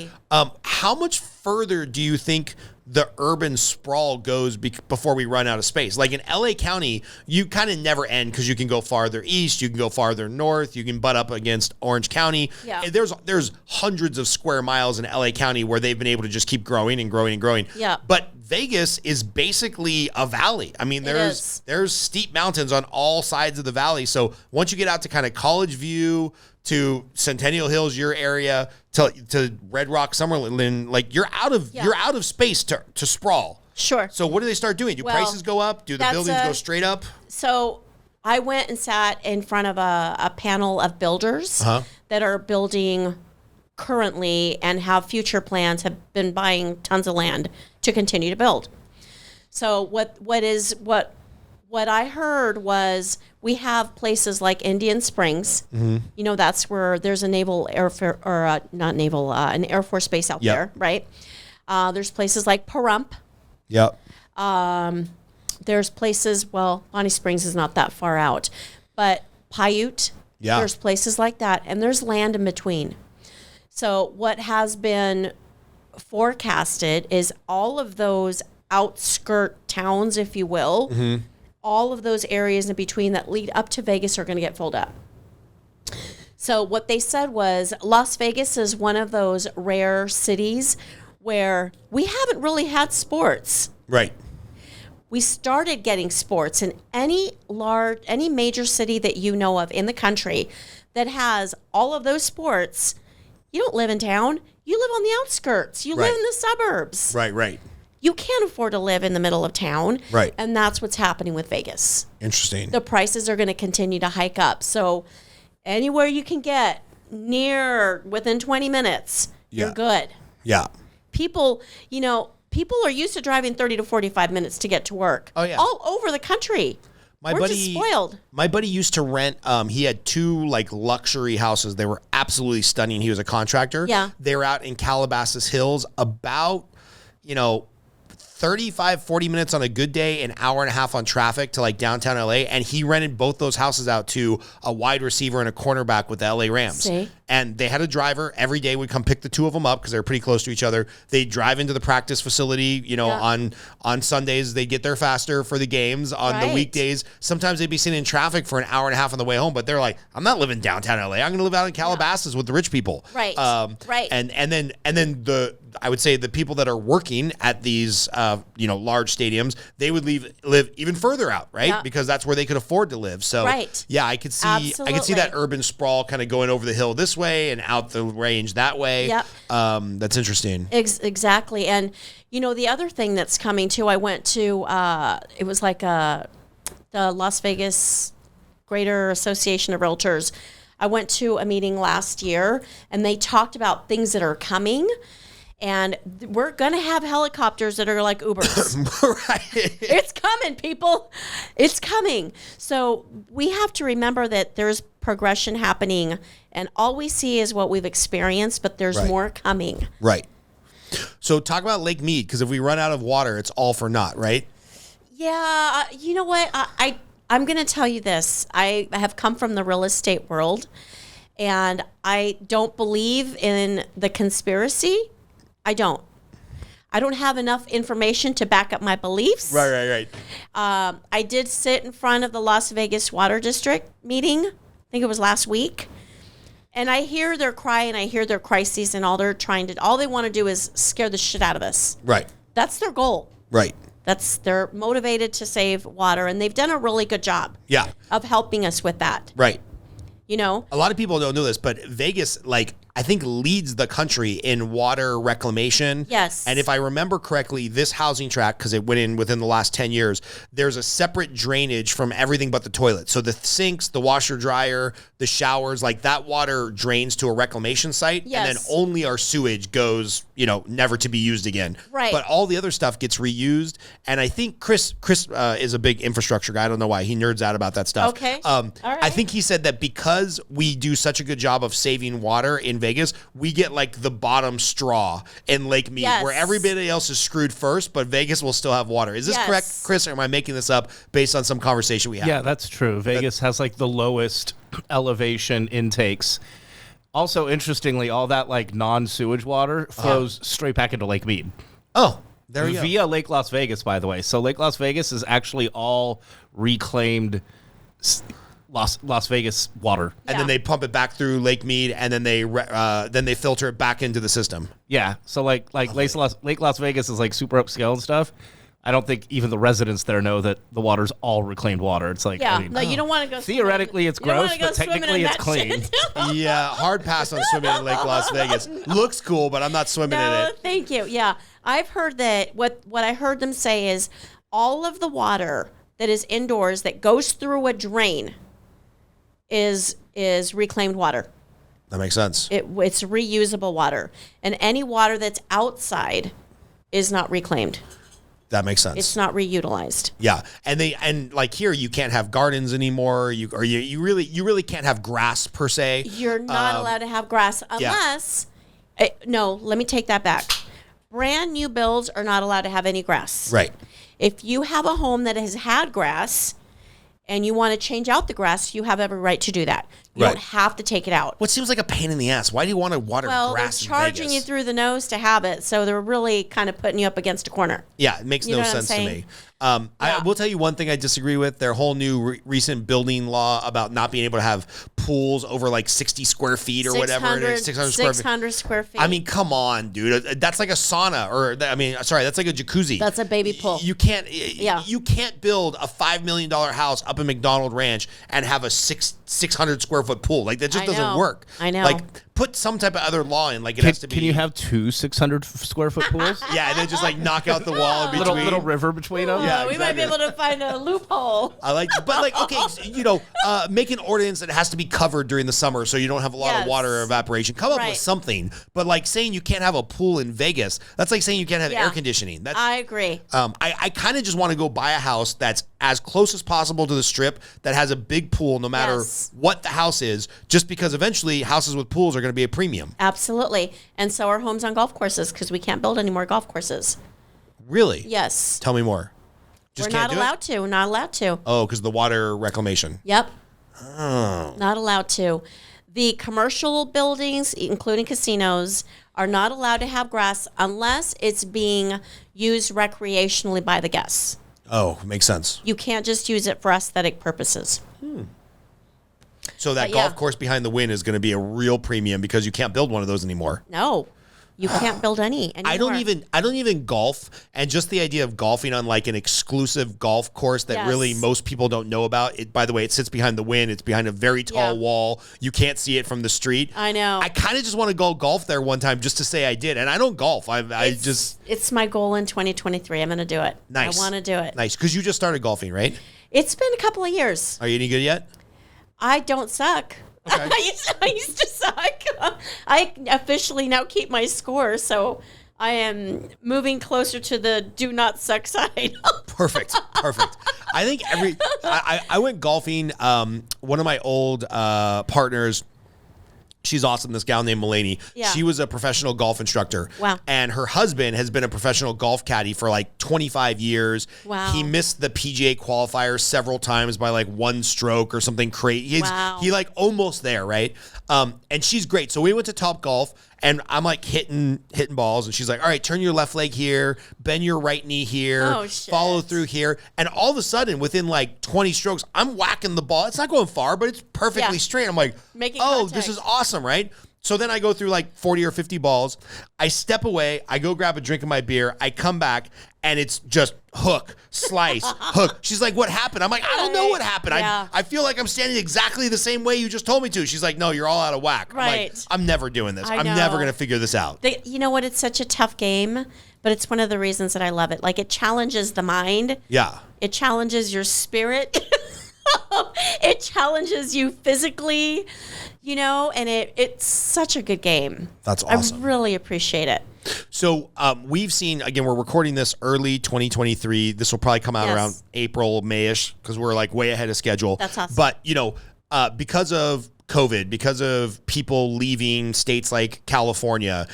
how much further do you think the urban sprawl goes before we run out of space? Like in LA County, you kind of never end because you can go farther east, you can go farther north, you can butt up against Orange County. Yeah. And there's hundreds of square miles in LA County where they've been able to just keep growing and growing and growing. Yeah. But Vegas is basically a valley. I mean, there's steep mountains on all sides of the valley. So once you get out to kind of College View to Centennial Hills, your area, to Red Rock, Summerlin, like you're out of space to sprawl. Sure. So what do they start doing? Do prices go up? Do the buildings go straight up? So I went and sat in front of a panel of builders that are building currently and have future plans, have been buying tons of land to continue to build. So what I heard was we have places like Indian Springs. Mm-hmm. That's where there's a naval an Air Force base out there, right? There's places like Pahrump. Yep. There's places, Bonnie Springs is not that far out, but Paiute. Yeah. There's places like that, and there's land in between. So what has been forecasted is all of those outskirt towns, if you will, all of those areas in between that lead up to Vegas are going to get filled up. So what they said was Las Vegas is one of those rare cities where we haven't really had sports. Right. We started getting sports in any major city that you know of in the country that has all of those sports. You don't live in town. You live on the outskirts. You live in the suburbs. Right. You can't afford to live in the middle of town. Right. And that's what's happening with Vegas. Interesting. The prices are going to continue to hike up. So anywhere you can get within 20 minutes, you're good. Yeah. People are used to driving 30 to 45 minutes to get to work. Oh, yeah. All over the country. We're just spoiled. My buddy used to rent, he had 2 like luxury houses. They were absolutely stunning. He was a contractor. Yeah. They were out in Calabasas Hills, about, 35, 40 minutes on a good day, an hour and a half on traffic to like downtown LA. And he rented both those houses out to a wide receiver and a cornerback with the LA Rams. See? And they had a driver every day would come pick the two of them up because they're pretty close to each other. They drive into the practice facility, on Sundays, they get there faster for the games. On the weekdays, sometimes they'd be sitting in traffic for an hour and a half on the way home, but they're like, I'm not living downtown LA. I'm going to live out in Calabasas with the rich people. Right. Right. And then I would say the people that are working at these, large stadiums, they would live even further out, right? Yeah. Because that's where they could afford to live. So yeah, I could see that urban sprawl kind of going over the hill this way and out the range that way. Yep. That's interesting. Exactly. And, the other thing that's coming too, I went to, it was like the Las Vegas Greater Association of Realtors. I went to a meeting last year and they talked about things that are coming. And we're going to have helicopters that are like Ubers. Right. It's coming, people. It's coming. So we have to remember that there's progression happening. And all we see is what we've experienced, but there's more coming. Right. So talk about Lake Mead, because if we run out of water, it's all for naught, right? Yeah. You know what? I'm going to tell you this. I have come from the real estate world, and I don't believe in the conspiracy. I don't have enough information to back up my beliefs. Right. I did sit in front of the Las Vegas Water District meeting. I think it was last week. And I hear their cry and I hear their crises, and all they want to do is scare the shit out of us. Right. That's their goal. Right. They're motivated to save water, and they've done a really good job. Yeah. Of helping us with that. Right. A lot of people don't know this, but Vegas, I think leads the country in water reclamation. Yes. And if I remember correctly, this housing tract, because it went in within the last 10 years, there's a separate drainage from everything but the toilet. So the sinks, the washer dryer, the showers, that water drains to a reclamation site. Yes. And then only our sewage goes, never to be used again. Right. But all the other stuff gets reused. And I think Chris is a big infrastructure guy. I don't know why. He nerds out about that stuff. Okay. All right. I think he said that because we do such a good job of saving water in Vegas, we get the bottom straw in Lake Mead, where everybody else is screwed first, but Vegas will still have water. Is this correct, Chris, or am I making this up based on some conversation we had? Yeah, that's true. Vegas has the lowest elevation intakes. Also, interestingly, all that non-sewage water flows straight back into Lake Mead. Oh, there you go. Via Lake Las Vegas, by the way. So Lake Las Vegas is actually all reclaimed Las Vegas water. And then they pump it back through Lake Mead, and then they filter it back into the system. Yeah. So Lake Las Vegas is super upscale and stuff. I don't think even the residents there know that the water's all reclaimed water. It's you don't want to go. Theoretically, it's gross, but technically, it's clean. Yeah, hard pass on swimming in Lake Las Vegas. Looks cool, but I'm not swimming in it. Thank you. Yeah, I've heard that. What I heard them say is all of the water that is indoors that goes through a drain is reclaimed water. That makes sense. It's reusable water, and any water that's outside is not reclaimed. That makes sense. It's not reutilized. Yeah, and here you can't have gardens anymore. You really can't have grass per se. You're not allowed to have grass unless. No, let me take that back. Brand new builds are not allowed to have any grass. Right. If you have a home that has had grass and you want to change out the grass, you have every right to do that. You don't have to take it out. What seems like a pain in the ass? Why do you want to water grass in Vegas? Well, they're charging you through the nose to have it, so they're really kind of putting you up against a corner. Yeah, it makes no sense to me. I will tell you one thing I disagree with. Their whole new recent building law about not being able to have pools over 60 square feet or whatever it is. 600 square feet. I mean, come on, dude. That's like a sauna that's like a jacuzzi. That's a baby pool. You can't build a $5 million house up in McDonald Ranch and have a 600 square foot pool. That just doesn't work. I know. Put some type of other law in. It has to be. Can you have two 600 square foot pools? Yeah, and then just knock out the wall in between. Little river between them. Yeah, we might be able to find a loophole. Make an ordinance that has to be covered during the summer so you don't have a lot of water evaporation. Come up with something. But saying you can't have a pool in Vegas, that's like saying you can't have air conditioning. I agree. I kind of just want to go buy a house that's as close as possible to the strip, that has a big pool no matter what the house is, just because eventually houses with pools are going to be a premium. Absolutely. And so are homes on golf courses, because we can't build any more golf courses. Really? Yes. Tell me more. We're not allowed to. We're not allowed to. Oh, because the water reclamation. Yep. Oh. Not allowed to. The commercial buildings, including casinos, are not allowed to have grass unless it's being used recreationally by the guests. Oh, makes sense. You can't just use it for aesthetic purposes. So that golf course behind the Wynn is going to be a real premium because you can't build one of those anymore. No. You can't build any anymore. I don't even golf, and just the idea of golfing on like an exclusive golf course that really most people don't know about. It, by the way, it sits behind the Wynn. It's behind a very tall wall. You can't see it from the street. I know. I kind of just want to go golf there one time just to say I did, and I don't golf. It's my goal in 2023. I'm going to do it. Nice. I want to do it. Nice, because you just started golfing, right? It's been a couple of years. Are you any good yet? I don't suck. Okay. I used to suck. I officially now keep my score, so I am moving closer to the do not suck side. Perfect. I think I went golfing. One of my old partners, she's awesome, this gal named Mulaney. Yeah. She was a professional golf instructor. Wow. And her husband has been a professional golf caddy for like 25 years. Wow. He missed the PGA qualifier several times by like one stroke or something crazy. Wow. He like almost there, right? And she's great. So we went to Top Golf, and I'm like hitting balls, and she's like, all right, turn your left leg here, bend your right knee here, follow through here. And all of a sudden, within like 20 strokes, I'm whacking the ball. It's not going far, but it's perfectly straight. I'm like, this is awesome, right? So then I go through like 40 or 50 balls. I step away. I go grab a drink of my beer. I come back, and it's just hook, slice, hook. She's like, what happened? I'm like, I don't know what happened. Yeah. I feel like I'm standing exactly the same way you just told me to. She's like, no, you're all out of whack. Right. I'm like, I'm never doing this. I'm know. never going to figure this out. You know what? It's such a tough game, but it's one of the reasons that I love it. Like, it challenges the mind. Yeah. It challenges your spirit. It challenges you physically, and it's such a good game. That's awesome. I really appreciate it. So we've seen, again, we're recording this early 2023. This will probably come out around April, May-ish, because we're like way ahead of schedule. That's awesome. But, because of COVID, because of people leaving states like California,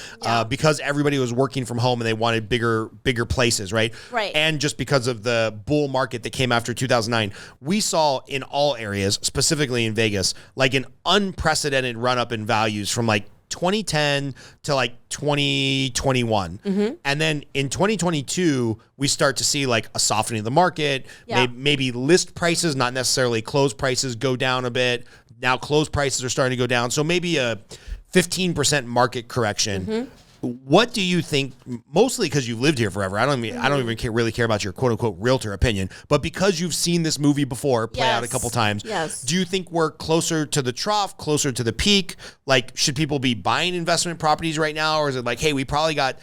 because everybody was working from home and they wanted bigger places, right? Right. And just because of the bull market that came after 2009, we saw in all areas, specifically in Vegas, like an unprecedented run up in values from like 2010 to like 2021. Mm-hmm. And then in 2022, we start to see like a softening of the market, maybe list prices, not necessarily close prices, go down a bit. Now closed prices are starting to go down. So maybe a 15% market correction. Mm-hmm. What do you think, mostly because you've lived here forever, I don't even really care about your quote-unquote realtor opinion, but because you've seen this movie before play out a couple times, do you think we're closer to the trough, closer to the peak? Like, should people be buying investment properties right now, or is it like, hey, we probably got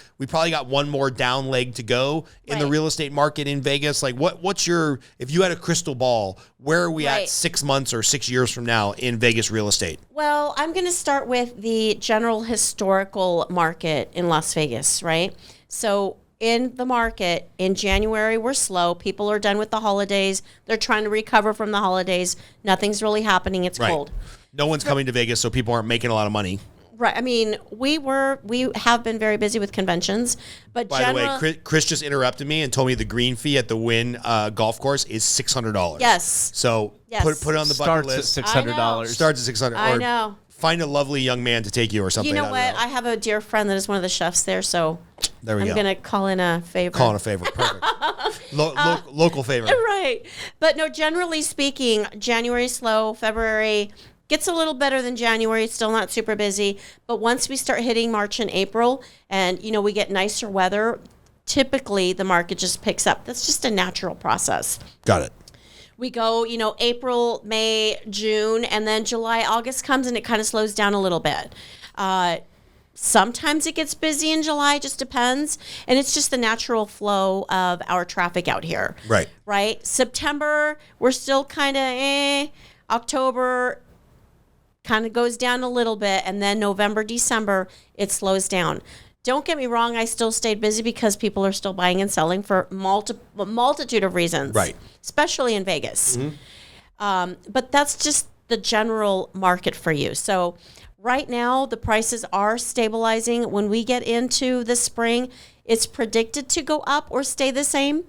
one more down leg to go in the real estate market in Vegas? Like, what's your, if you had a crystal ball, where are we at 6 months or 6 years from now in Vegas real estate? Well, I'm going to start with the general historical market in Las Vegas, right? So in the market, in January, we're slow. People are done with the holidays. They're trying to recover from the holidays. Nothing's really happening. It's cold. No one's coming to Vegas, so people aren't making a lot of money. Right. I mean, we have been very busy with conventions, but by the way, Chris just interrupted me and told me the green fee at the Wynn golf course is $600. Yes. So put it on the bucket list. Starts at $600. Starts at $600. I know. Find a lovely young man to take you or something. You know what? I have a dear friend that is one of the chefs there, so there we go. I'm going to call in a favor. Perfect. Local favor. Right. But no, generally speaking, January slow, February gets a little better than January. It's still not super busy. But once we start hitting March and April and, we get nicer weather, typically the market just picks up. That's just a natural process. Got it. We go, April, May, June, and then July, August comes and it kind of slows down a little bit. Sometimes it gets busy in July, just depends. And it's just the natural flow of our traffic out here. Right. Right. September, we're still kind of October kind of goes down a little bit. And then November, December, it slows down. Don't get me wrong, I still stayed busy because people are still buying and selling for a multitude of reasons. Right. Especially in Vegas. Mm-hmm. But that's just the general market for you. So right now, the prices are stabilizing. When we get into the spring, It's predicted to go up or stay the same.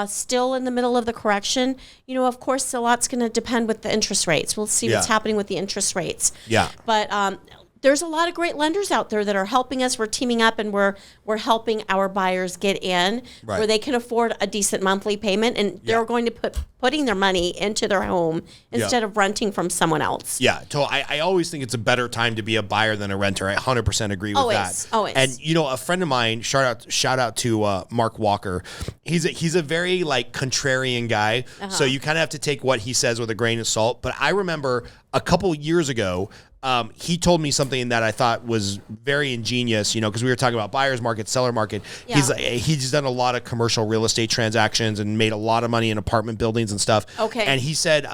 Still in the middle of the correction. You know, of course, a lot's going to depend with the interest rates. We'll see what's happening with the interest rates. Yeah. But there's a lot of great lenders out there that are helping us. We're teaming up and we're helping our buyers get in where they can afford a decent monthly payment, and they're going to putting their money into their home instead of renting from someone else. Yeah, so I always think it's a better time to be a buyer than a renter. I 100% agree with that. Always. And you know, a friend of mine, shout out to Mark Walker. He's a very like contrarian guy, so you kind of have to take what he says with a grain of salt. But I remember a couple years ago, he told me something that I thought was very ingenious, you know, because we were talking about buyer's market, seller market. Yeah. He's done a lot of commercial real estate transactions and made a lot of money in apartment buildings and stuff. Okay. And he said,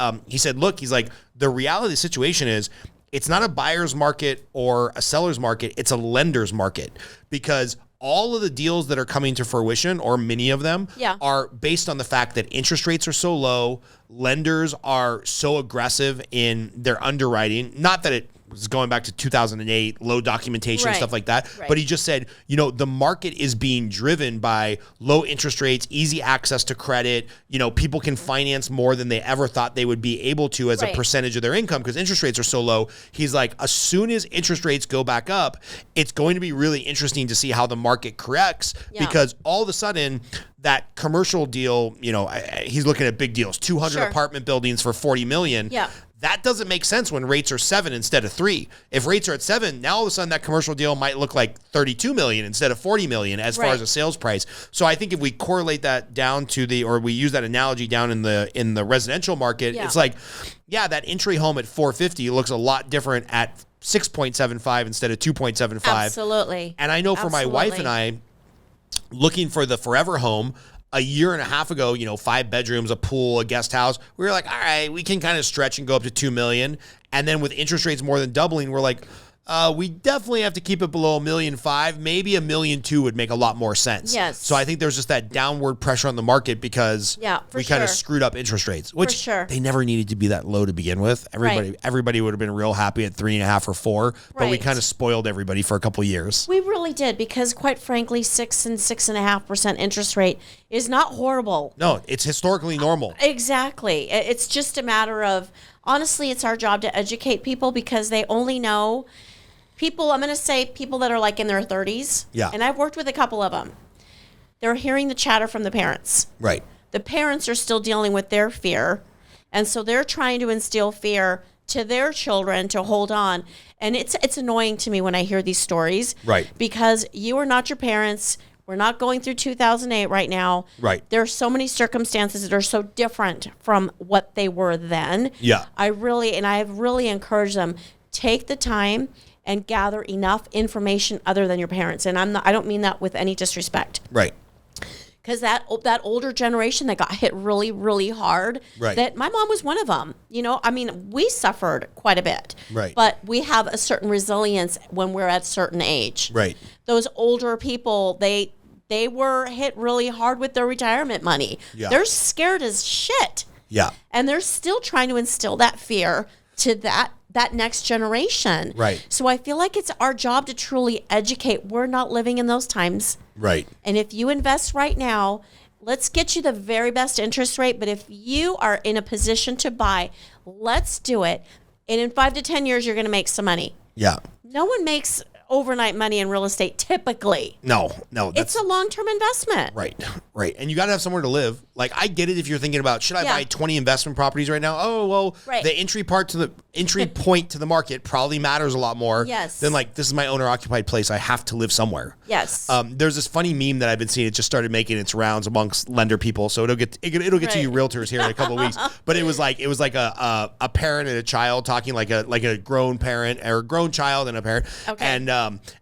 look, he's like, the reality of the situation is it's not a buyer's market or a seller's market. It's a lender's market, because all of the deals that are coming to fruition, or many of them, are based on the fact that interest rates are so low, lenders are so aggressive in their underwriting. Not that it was going back to 2008, low documentation, stuff like that. Right. But he just said, you know, the market is being driven by low interest rates, easy access to credit. You know, people can finance more than they ever thought they would be able to as a percentage of their income because interest rates are so low. He's like, as soon as interest rates go back up, it's going to be really interesting to see how the market corrects, because all of a sudden that commercial deal, you know, he's looking at big deals, 200 apartment buildings for $40 million. Yeah. That doesn't make sense when rates are 7 instead of 3. If rates are at 7, now all of a sudden that commercial deal might look like $32 million instead of $40 million as far as a sales price. So I think if we correlate that down to or we use that analogy down in the residential market, it's like, that entry home at $450 looks a lot different at 6.75 instead of 2.75. Absolutely. And I know for my wife and I, looking for the forever home, a year and a half ago, you know, 5 bedrooms, a pool, a guest house, we were like, all right, we can kind of stretch and go up to $2 million. And then with interest rates more than doubling, we're like, we definitely have to keep it below $1.5 million. Maybe $1.2 million would make a lot more sense. Yes. So I think there's just that downward pressure on the market because we kind of screwed up interest rates, which they never needed to be that low to begin with. Everybody would have been real happy at 3.5 or 4, but we kind of spoiled everybody for a couple of years. We really did, because quite frankly, 6 and 6.5% interest rate is not horrible. No, it's historically normal. Exactly. It's just a matter of, honestly, it's our job to educate people, because they only know people, I'm going to say people that are like in their 30s. Yeah. And I've worked with a couple of them. They're hearing the chatter from the parents. Right. The parents are still dealing with their fear. And so they're trying to instill fear to their children to hold on. And it's annoying to me when I hear these stories. Right. Because you are not your parents. We're not going through 2008 right now. Right. There are so many circumstances that are so different from what they were then. Yeah. I have really encouraged them, take the time and gather enough information other than your parents. And I don't mean that with any disrespect. Right. Because that older generation that got hit really, really hard, that my mom was one of them. You know, I mean, we suffered quite a bit. Right. But we have a certain resilience when we're at a certain age. Right. Those older people, they were hit really hard with their retirement money. Yeah. They're scared as shit. Yeah. And they're still trying to instill that fear to that next generation. Right. So I feel like it's our job to truly educate. We're not living in those times. Right. And if you invest right now, let's get you the very best interest rate. But if you are in a position to buy, let's do it. And in 5 to 10 years, you're going to make some money. Yeah. No one makes overnight money in real estate typically. No. It's a long-term investment. Right. And you got to have somewhere to live. Like, I get it if you're thinking about, should I buy 20 investment properties right now? Oh, well, the entry point to the market probably matters a lot more than like, this is my owner-occupied place. I have to live somewhere. Yes. There's this funny meme that I've been seeing. It just started making its rounds amongst lender people. So it'll get to you realtors here in a couple of weeks. But it was like a parent and a child talking, like a grown parent or a grown child and a parent. Okay.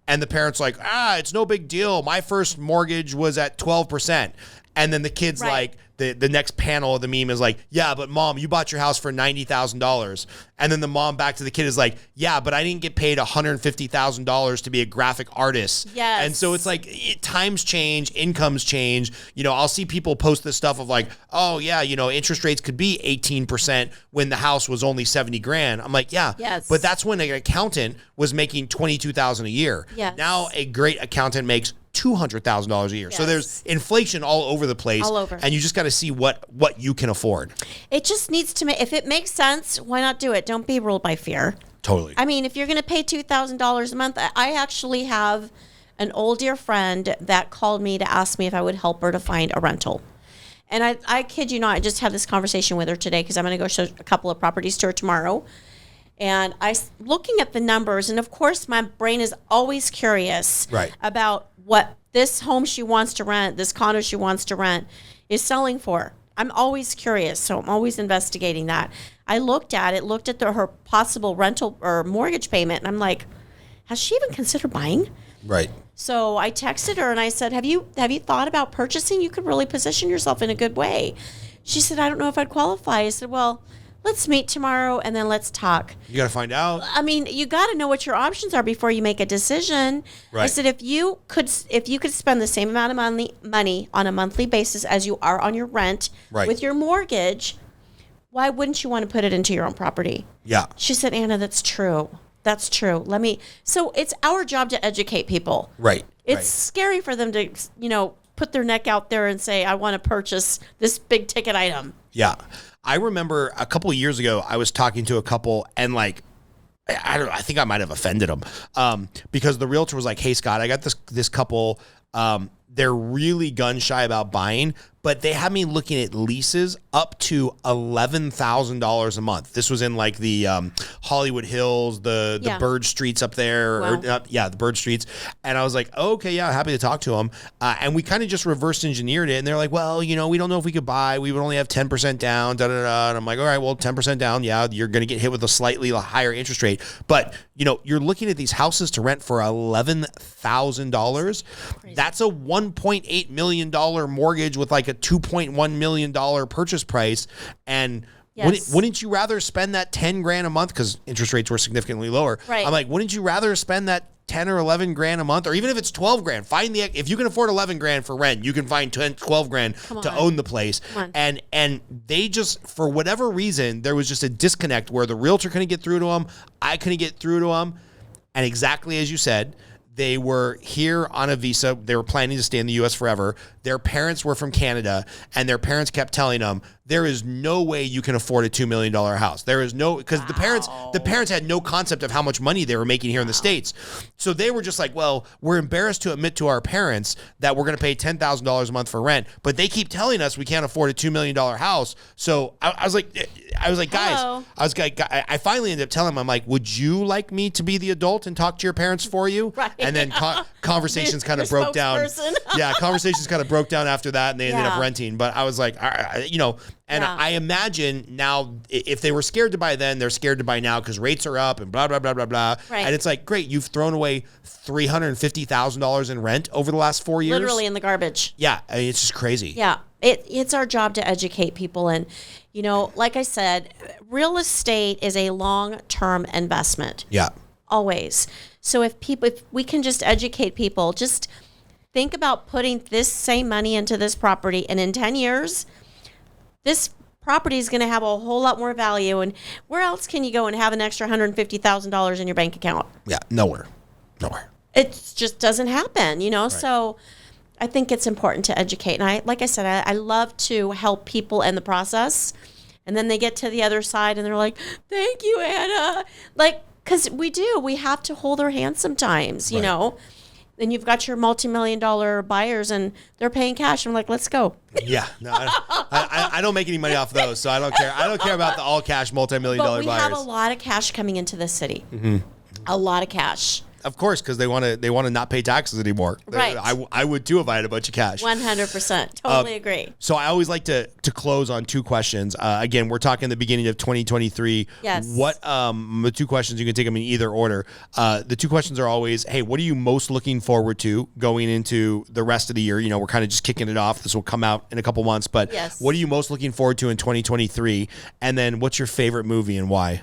And the parent's like, it's no big deal. My first mortgage was at 12%. And then the kid's like, the next panel of the meme is like, yeah, but mom, you bought your house for $90,000. And then the mom back to the kid is like, yeah, but I didn't get paid $150,000 to be a graphic artist. Yes. And so it's like times change, incomes change. You know, I'll see people post this stuff of like, oh yeah, you know, interest rates could be 18% when the house was only 70 grand. I'm like, yeah, but that's when an accountant was making $22,000 a year. Yes. Now a great accountant makes $200,000 a year. So Yes. there's inflation all over the place. All over. And you just got to see what you can afford. It just needs to make, if it makes sense, why not do it? Don't be ruled by fear. Totally. I mean, if you're going to pay $2,000 a month, I actually have an old dear friend that called me to ask me if I would help her to find a rental. And I kid you not, I just had this conversation with her today because I'm going to go show a couple of properties to her tomorrow. And looking at the numbers, and of course my brain is always curious about what this home she wants to rent, this condo she wants to rent is selling for. I'm always curious, so I'm always investigating that. I looked at her possible rental or mortgage payment, and I'm like, has she even considered buying? Right. So I texted her and I said, have you thought about purchasing? You could really position yourself in a good way. She said, I don't know if I'd qualify. I said, well, let's meet tomorrow and then let's talk. You got to find out. I mean, you got to know what your options are before you make a decision. Right. I said, if you could spend the same amount of money on a monthly basis as you are on your rent with your mortgage, why wouldn't you want to put it into your own property? Yeah. She said, Anna, that's true. That's true. So it's our job to educate people. Right. It's scary for them to, put their neck out there and say, I want to purchase this big ticket item. Yeah. I remember a couple of years ago, I was talking to a couple and I think I might have offended them because the realtor was like, hey, Scott, I got this couple. They're really gun shy about buying, but they had me looking at leases up to $11,000 a month. This was in like the Hollywood Hills, the Bird Streets up there. Wow. The Bird Streets. And I was like, oh, okay, yeah, happy to talk to them. And we kind of just reverse engineered it. And they're like, well, we don't know if we could buy. We would only have 10% down, da-da-da. And I'm like, all right, well, 10% down. Yeah, you're going to get hit with a slightly higher interest rate. But, you're looking at these houses to rent for $11,000. That's a $1.8 million mortgage with like a $2.1 million purchase price. And wouldn't you rather spend that 10 grand a month? Because interest rates were significantly lower. Right. I'm like, wouldn't you rather spend that 10 or 11 grand a month, or even if it's 12 grand, if you can afford 11 grand for rent, you can find 10, 12 grand to own the place. And they just, for whatever reason, there was just a disconnect where the realtor couldn't get through to them. I couldn't get through to them. And exactly as you said, they were here on a visa. They were planning to stay in the U.S. forever. Their parents were from Canada, and their parents kept telling them, there is no way you can afford a $2 million house. There is no, because the parents had no concept of how much money they were making here in the States. So they were just like, well, we're embarrassed to admit to our parents that we're going to pay $10,000 a month for rent, but they keep telling us we can't afford a $2 million house. So I was like, guys, I finally ended up telling them, I'm like, would you like me to be the adult and talk to your parents for you? Right. And then conversations kind of broke down. Yeah, conversations kind of broke down after that, and they ended up renting. But I was like, I imagine now if they were scared to buy then, they're scared to buy now because rates are up and blah, blah, blah, blah, blah. Right. And it's like, great, you've thrown away $350,000 in rent over the last 4 years. Literally in the garbage. Yeah, it's just crazy. Yeah, it's our job to educate people. And, like I said, real estate is a long-term investment. Yeah. Always. So if we can just educate people, just think about putting this same money into this property, and in 10 years, this property is going to have a whole lot more value. And where else can you go and have an extra $150,000 in your bank account? Yeah, nowhere. It just doesn't happen, So I think it's important to educate. And like I said, I love to help people in the process. And then they get to the other side and they're like, thank you, Anna. Because we have to hold their hand sometimes, you know. And you've got your multi-million-dollar buyers, and they're paying cash. I'm like, let's go. Yeah, no, I don't make any money off those, so I don't care. I don't care about the all-cash multi-million-dollar buyers. But we have a lot of cash coming into the city. Mm-hmm. A lot of cash. Of course, because they want to not pay taxes anymore. Right. I would too if I had a bunch of cash. 100%. Totally agree. So I always like to close on two questions. Again, we're talking the beginning of 2023. Yes. What the two questions, you can take them in either order. The two questions are always, hey, what are you most looking forward to going into the rest of the year? We're kind of just kicking it off. This will come out in a couple months, but what are you most looking forward to in 2023? And then what's your favorite movie and why?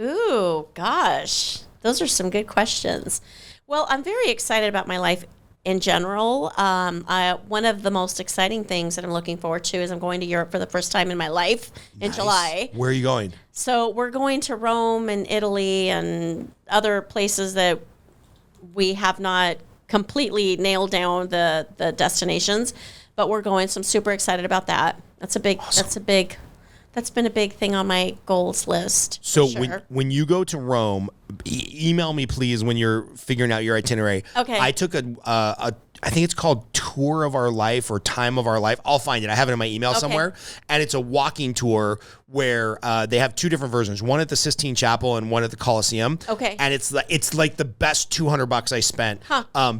Ooh, gosh. Those are some good questions. Well, I'm very excited about my life in general. One of the most exciting things that I'm looking forward to is I'm going to Europe for the first time in my life in July. Where are you going? So we're going to Rome and Italy and other places that we have not completely nail down the destinations, but we're going, so I'm super excited about that. That's been a big thing on my goals list. So for sure. when you go to Rome, email me please when you're figuring out your itinerary. Okay. I took I think it's called Tour of Our Life or Time of Our Life. I'll find it. I have it in my email somewhere. And it's a walking tour where they have two different versions, one at the Sistine Chapel and one at the Colosseum. Okay. And it's like the best $200 I spent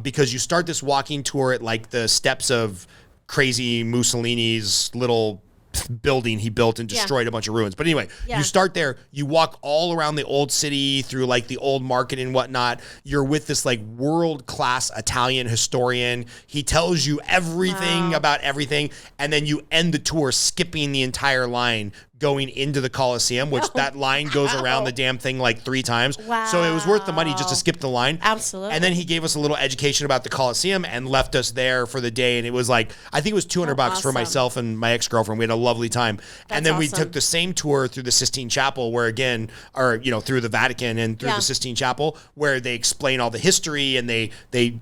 because you start this walking tour at like the steps of crazy Mussolini's little building he built and destroyed a bunch of ruins. But anyway, you start there, you walk all around the old city through like the old market and whatnot. You're with this like world-class Italian historian. He tells you everything about everything. And then you end the tour skipping the entire line going into the Colosseum, which that line goes around the damn thing like 3 times. Wow. So it was worth the money just to skip the line. Absolutely. And then he gave us a little education about the Colosseum and left us there for the day. And it was like, I think it was $200 for myself and my ex-girlfriend. We had a lovely time. And then we took the same tour through the Sistine Chapel through the Vatican and through the Sistine Chapel where they explain all the history and they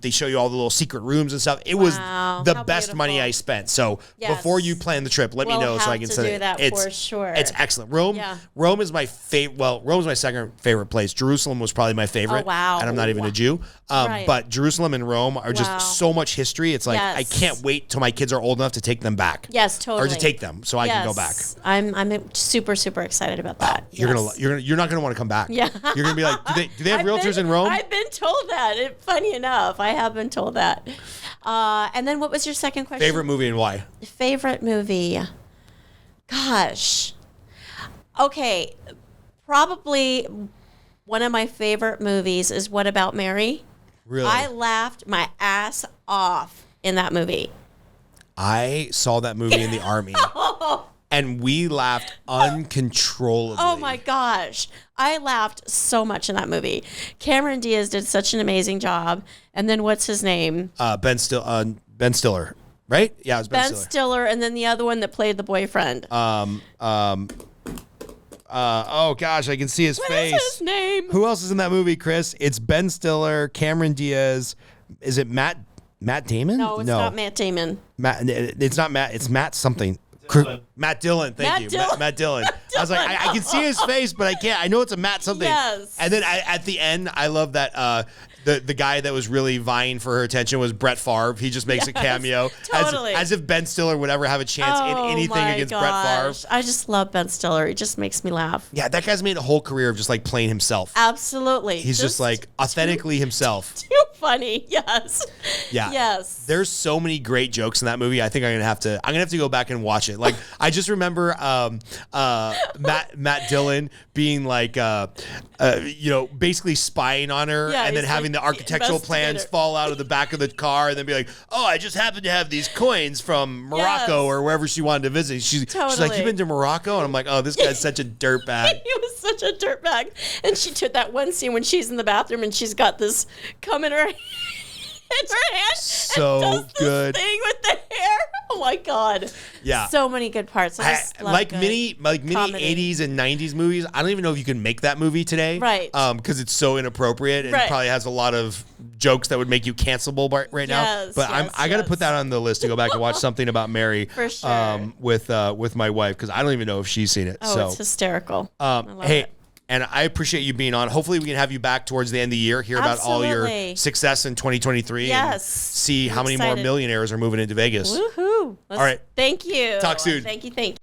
show you all the little secret rooms and stuff. It was the best money I spent. So before you plan the trip, let me know so I can send it. That for sure. It's excellent. Rome is my favorite. Well, Rome's my second favorite place. Jerusalem was probably my favorite. Oh, wow. And I'm not even a Jew. But Jerusalem and Rome are just so much history. It's like I can't wait till my kids are old enough to take them back. Yes, totally. Or to take them so I can go back. I'm super super excited about that. You're not gonna want to come back. Yeah. You're gonna be like, do they have realtors in Rome? I've been told that. Funny enough, I have been told that. And then what was your second question? Favorite movie and why? Favorite movie. Gosh. Okay, probably one of my favorite movies is What About Mary? Really? I laughed my ass off in that movie. I saw that movie in the Army. And we laughed uncontrollably. Oh my gosh. I laughed so much in that movie. Cameron Diaz did such an amazing job. And then what's his name? Ben Stiller. Right? Yeah, it was Ben Stiller. Ben Stiller, and then the other one that played the boyfriend. Oh gosh, I can see his face. What is his name? Who else is in that movie, Chris? It's Ben Stiller, Cameron Diaz. Is it Matt Damon? No, it's not Matt Damon. It's not Matt. It's Matt something. Matt Dillon. Thank you. Matt Dillon. I was like, I can see his face, but I can't. I know it's a Matt something. Yes. And then at the end, I love that the guy that was really vying for her attention was Brett Favre. He just makes a cameo. Totally. As if Ben Stiller would ever have a chance in anything against Brett Favre. I just love Ben Stiller. He just makes me laugh. Yeah, that guy's made a whole career of just like playing himself. Absolutely. He's just like authentically himself. Too funny. Yes. Yeah. Yes. There's so many great jokes in that movie. I think I'm gonna have to go back and watch it. Like I just remember Matt Dillon being like basically spying on her and then having the architectural plans fall out of the back of the car and then be like, oh, I just happen to have these coins from Morocco or wherever she wanted to visit. She's like, you've been to Morocco? And I'm like, oh, this guy's such a dirtbag. He was such a dirtbag. And she took that one scene when she's in the bathroom and she's got this comb in her hand. So and does good. This thing with the hair. Oh my god. Yeah. So many good parts. I just love like good many comedy. 80s and 90s movies. I don't even know if you can make that movie today. Right. Because it's so inappropriate and probably has a lot of jokes that would make you cancelable right now. But I got to put that on the list to go back and watch something about Mary. For sure. With my wife because I don't even know if she's seen it. Oh, it's hysterical. I love it. And I appreciate you being on. Hopefully, we can have you back towards the end of the year, hear about all your success in 2023, and see how many more millionaires are moving into Vegas. Woohoo! All right. Thank you. Talk soon. Thank you.